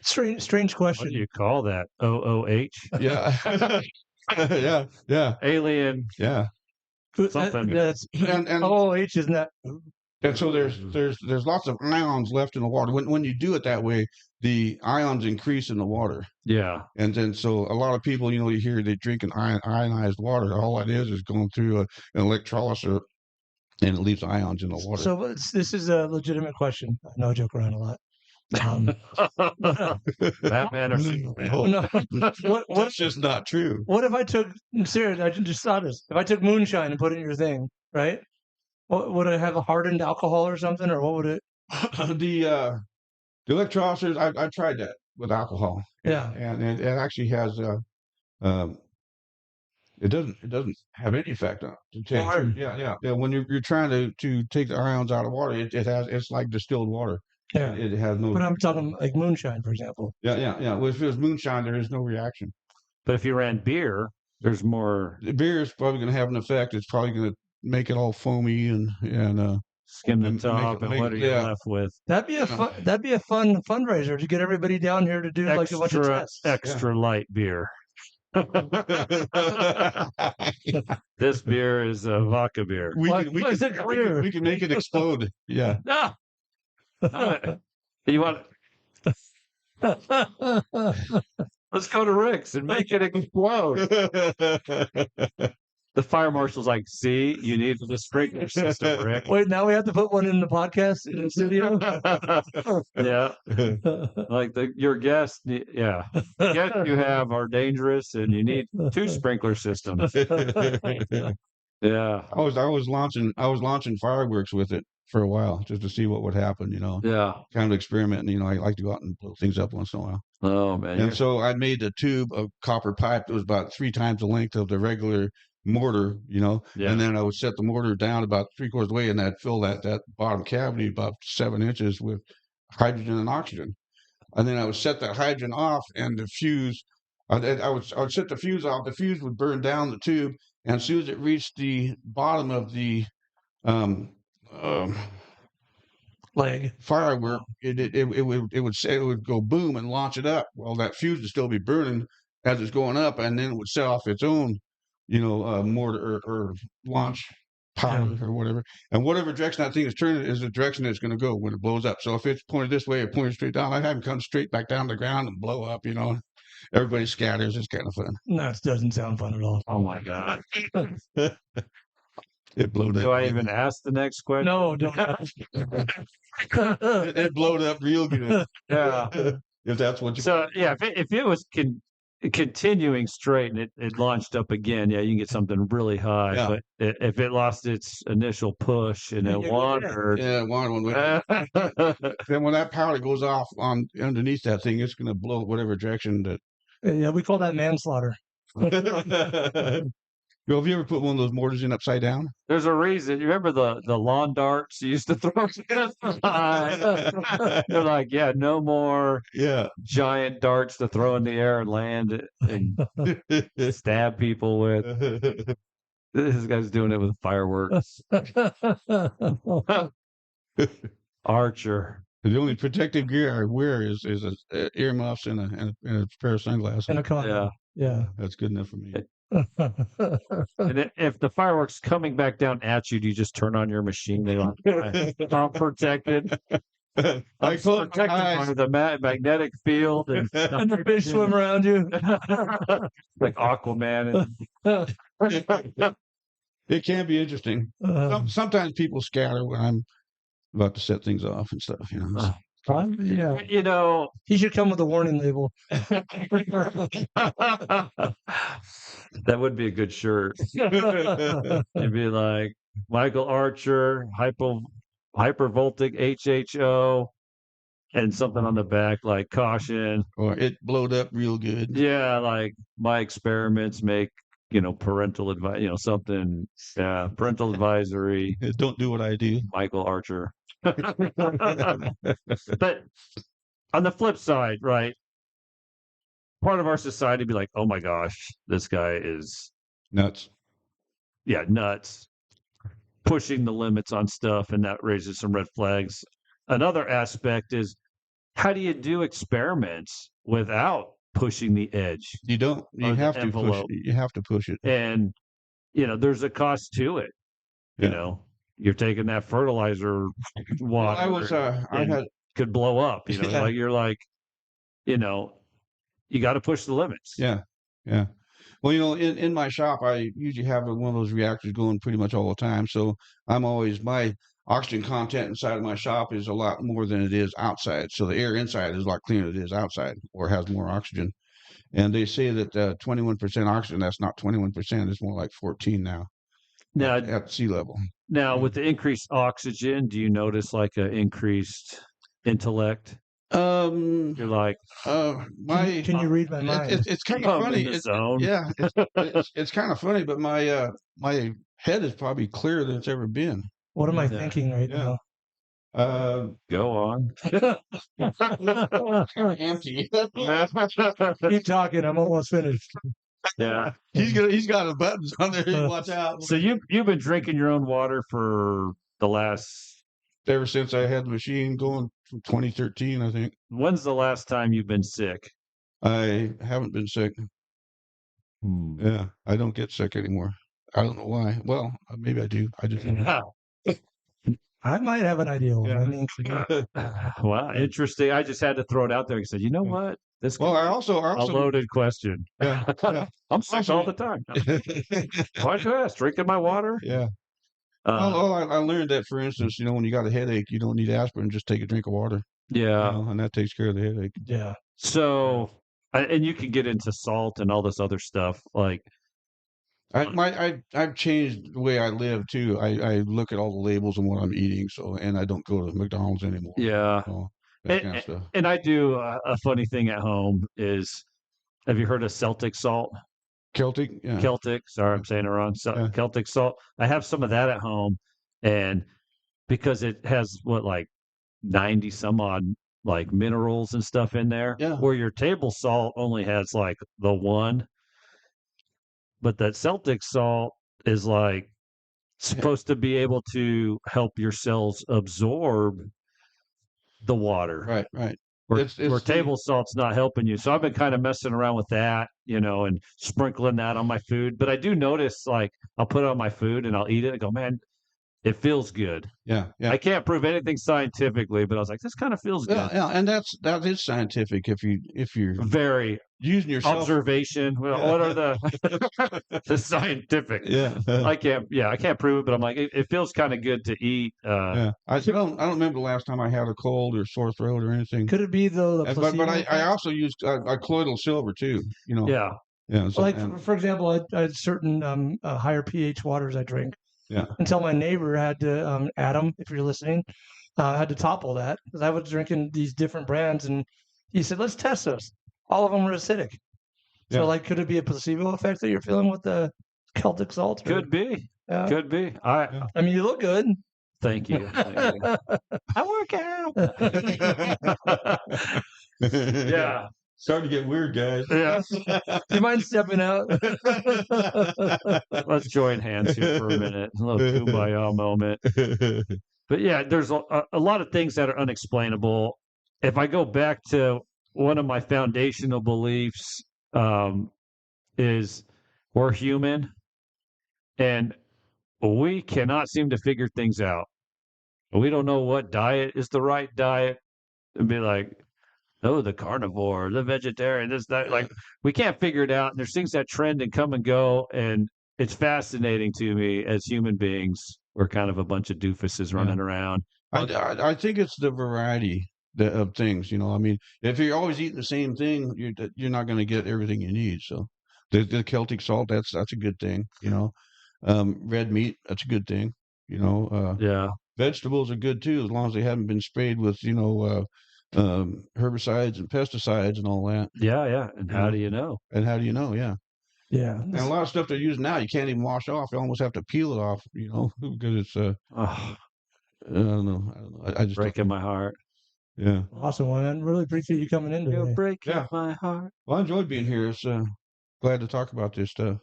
Strange question. What do you call that? OOH? Yeah. yeah. Alien. Yeah. Something. That's And OOH, isn't that? And so there's lots of ions left in the water. When you do it that way, the ions increase in the water. Yeah. And then so a lot of people, you hear they drink an ionized water. All it is going through an electrolysis, and it leaves ions in the water. So this is a legitimate question. I know I joke around a lot. Batman or Superman? No. That's just not true. What if I took, seriously, I just thought this. If I took moonshine and put it in your thing, right? Would it have a hardened alcohol or something, or what would it? The electrolysis, I tried that with alcohol. Yeah. And it actually has it doesn't have any effect on it. Yeah. When you're trying to take the ions out of water, it's like distilled water. Yeah. It has no. But I'm talking like moonshine, for example. Yeah. Well, if it was moonshine, there is no reaction. But if you ran beer, there's more. The beer is probably going to have an effect. It's probably going to make it all foamy and skim the top, and what are you left with? That'd be a fun fundraiser to get everybody down here to do like a bunch of tests. Extra light beer. This beer is a vodka beer. We can make it explode. Yeah. No. You want? Let's go to Rick's and make it explode. The fire marshal's like, see, you need the sprinkler system, Rick. Wait, now we have to put one in the podcast in the studio? Yeah. Like your guests, yeah. Guests you have are dangerous and you need 2 sprinkler systems. Yeah. I was launching fireworks with it for a while just to see what would happen, Yeah. kind of experiment. I like to go out and blow things up once in a while. Oh, man. And so I made a tube of copper pipe that was about 3 times the length of the regular mortar, Yeah. and then I would set the mortar down about 3/4 of the way, and I'd fill that bottom cavity about 7 inches with hydrogen and oxygen. And then I would set that hydrogen off, and the fuse, I would set the fuse off. The fuse would burn down the tube, and as soon as it reached the bottom of the um, um, Leg. firework, it would go boom and launch it up. Well, that fuse would still be burning as it's going up, and then it would set off its own, mortar or launch powder or whatever. And whatever direction that thing is turning is the direction it's going to go when it blows up. So if it's pointed this way, it pointed straight down. I have them come straight back down to the ground and blow up. Everybody scatters. It's kind of fun. No, it doesn't sound fun at all. Oh my God. It blowed up. Do I even ask the next question? No, don't. It blowed up real good. Yeah. If that's what you. So yeah, if it was continuing straight and it launched up again, yeah, you can get something really high. Yeah. But if it lost its initial push and it wandered, Yeah, one. Then when that powder goes off on underneath that thing, it's going to blow whatever direction that. Yeah, we call that manslaughter. Have you ever put one of those mortars in upside down? there's a reason. You remember the lawn darts you used to throw? They're like, yeah, no more Yeah. giant darts to throw in the air and land and stab people with. This guy's doing it with fireworks. Archer. The only protective gear I wear is earmuffs and a pair of sunglasses. And a condom. Yeah. That's good enough for me. And if the fireworks coming back down at you, do you just turn on your machine? They like, I'm protected. I I'm close my protected eyes. by the magnetic field and And the fish swim around you. like Aquaman. It can be interesting. Sometimes people scatter when I'm about to set things off and stuff. Yeah. You know, He should come with a warning label. that would be a good shirt. It'd be like Michael Archer, hypervoltic HHO, and something on the back like caution. Or it blowed up real good. Yeah, like my experiments make parental advice. Something. Yeah, parental advisory. Don't do what I do. Michael Archer. But on the flip side, right? Part of our society be like, oh my gosh, this guy is Nuts. nuts, pushing the limits on stuff, and that raises some red flags. Another aspect is how do you do experiments without pushing the edge? You don't. You Or the have to push. envelope. You have to push it. And there's a cost to it. Yeah. You're taking that fertilizer water. I was. I and had. could blow up. Yeah. Like you're like, you got to push the limits. Yeah. Yeah. Well, in my shop, I usually have one of those reactors going pretty much all the time. So my oxygen content inside of my shop is a lot more than it is outside. So the air inside is a lot cleaner than it is outside, or has more oxygen. And they say that 21% oxygen, that's not 21%, it's more like 14 now Now, at sea level. with the increased oxygen, do you notice like an increased intellect? You're like, My Can you read my mind? it's kind of I'm funny. in the zone. Yeah, it's kind of funny, but my head is probably clearer than it's ever been. What am I Yeah. thinking right Yeah. Go on. Empty. now? Keep talking. I'm almost finished. Yeah. He's got the buttons on there. Watch out. So you've been drinking your own water for the last. Ever since I had the machine going from 2013, I think. When's the last time you've been sick? I haven't been sick. Yeah, I don't get sick anymore. I don't know why. Well, maybe I do. I just. I might have an idea. Yeah. I mean, Wow, interesting. I just had to throw it out there and said, you know what? This Well, I also a loaded question. yeah, yeah. I'm sick all the time. Why'd you ask? Drinking my water? Yeah. Uh, I learned that, for instance, when you got a headache, you don't need aspirin. Just take a drink of water. yeah. And that takes care of the headache. yeah. So, and you can get into salt and all this other stuff. Like, I've changed the way I live too. I look at all the labels and what I'm eating. And I don't go to McDonald's anymore. yeah. So that kind of stuff. And I do a funny thing at home is, have you heard of Celtic salt? Celtic. Yeah. Celtic. Sorry, I'm saying it wrong. Yeah. Celtic salt. I have some of that at home, and because it has like 90 some odd like minerals and stuff in there, Yeah. where your table salt only has like the one, but that Celtic salt is like supposed to be able to help your cells absorb the water. Right, right. Where, It's where the- table salt's not helping you. So I've been kind of messing around with that, and sprinkling that on my food. But I do notice, like, I'll put it on my food and I'll eat it and go, man, it feels good. Yeah, yeah. I can't prove anything scientifically, but I was like, this kind of feels Yeah, good. yeah, and that is scientific if you're Very using yourself. observation. Well, Yeah. what are the scientific? Yeah, I can't prove it, but I'm like, it feels kind of good to eat. yeah. I don't remember the last time I had a cold or sore throat or anything. Could it be though the But placebo I effect? also used colloidal silver too. Yeah. Yeah. So, Like and, for example, I had certain higher pH waters I drink. yeah. Until my neighbor had to, Adam, if you're listening, had to topple that because I was drinking these different brands, and he said, "Let's test those. All of them are acidic." So, Yeah. like, could it be a placebo effect that you're feeling with the Celtic salt? or- Could be. Yeah. Could be. Yeah. I mean, you look good. Thank you. Thank you. I work out. Yeah. Starting to get weird, guys. Yeah. You mind stepping out? Let's join hands here for a minute. A little kumbaya moment. But yeah, there's a lot of things that are unexplainable. If I go back to one of my foundational beliefs, is we're human and we cannot seem to figure things out. We don't know what diet is the right diet. And be like, oh, the carnivore, the vegetarian, this, that. Like, we can't figure it out. And there's things that trend and come and go. And it's fascinating to me as human beings. We're kind of a bunch of doofuses running around. I think it's the variety of things. I mean, if you're always eating the same thing, you're not going to get everything you need. So, the Celtic salt, that's a good thing. Red meat, that's a good thing. Yeah. Vegetables are good too, as long as they haven't been sprayed with herbicides and pesticides and all that. Yeah. Yeah. And how Yeah. do you know? And how do you know? Yeah. Yeah. And a lot of stuff they're using now, you can't even wash off. You almost have to peel it off, because it's Oh, I don't know. I just breaking my heart. yeah. Awesome, man. Really appreciate you coming in You're today. breaking Yeah. my heart. Well, I enjoyed being here. It's glad to talk about this stuff.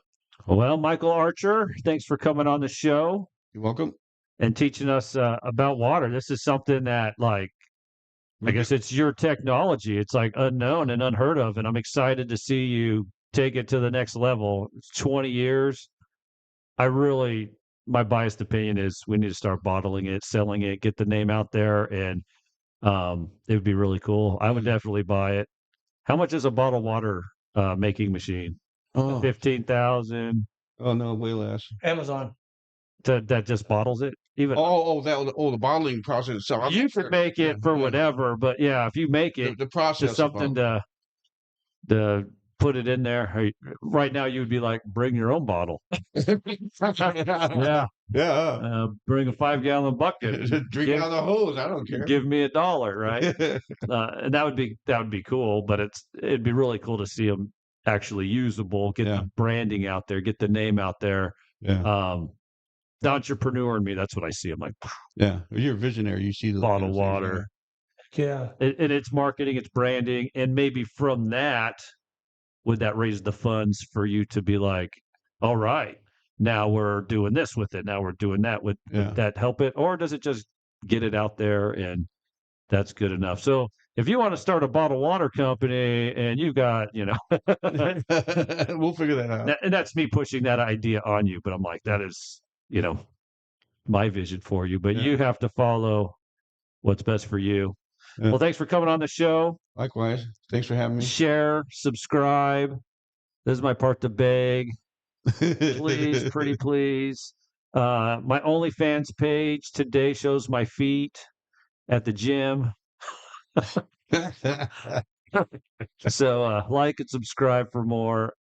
Well, Michael Archer, thanks for coming on the show You're welcome. and teaching us about water. This is something that, like, I guess it's your technology. It's like unknown and unheard of. And I'm excited to see you take it to the next level. It's 20 years. My biased opinion is we need to start bottling it, selling it, get the name out there. And it would be really cool. I would definitely buy it. How much is a bottled water making machine? Oh, 15,000 oh no, way less. Amazon. that just bottles it. Even The bottling process itself. you could make it for Yeah. whatever, but yeah, if you make it The process. just something to put it in there. Right now, you would be like, bring your own bottle. Yeah, Yeah. bring a 5-gallon bucket. Drink Give- out of the hose. I don't care. Give me $1, right? And that would be cool. But it'd be really cool to see them actually usable. Get Yeah. the branding out there. Get the name out there. Yeah. The entrepreneur in me, that's what I see. I'm like, Yeah. You're a visionary. You see the bottled water. Yeah. And it's marketing, it's branding, and maybe from that, would that raise the funds for you to be like, all right, now we're doing this with it, now we're doing that. Would that help it, or does it just get it out there and that's good enough? So if you want to start a bottled water company and you've got, We'll figure that out. and that's me pushing that idea on you, but I'm like, that is, my vision for you, but Yeah. you have to follow what's best for you. Yeah. Well, thanks for coming on the show. Likewise. Thanks for having me. Share, subscribe. This is my part to beg. Please, pretty please. My OnlyFans page today shows my feet at the gym. So like and subscribe for more,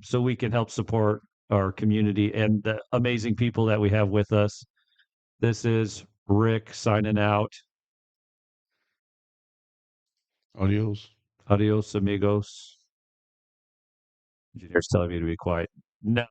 so we can help support our community and the amazing people that we have with us. This is Rick signing out. Adios. Adios, amigos. Engineer's telling me to be quiet. No.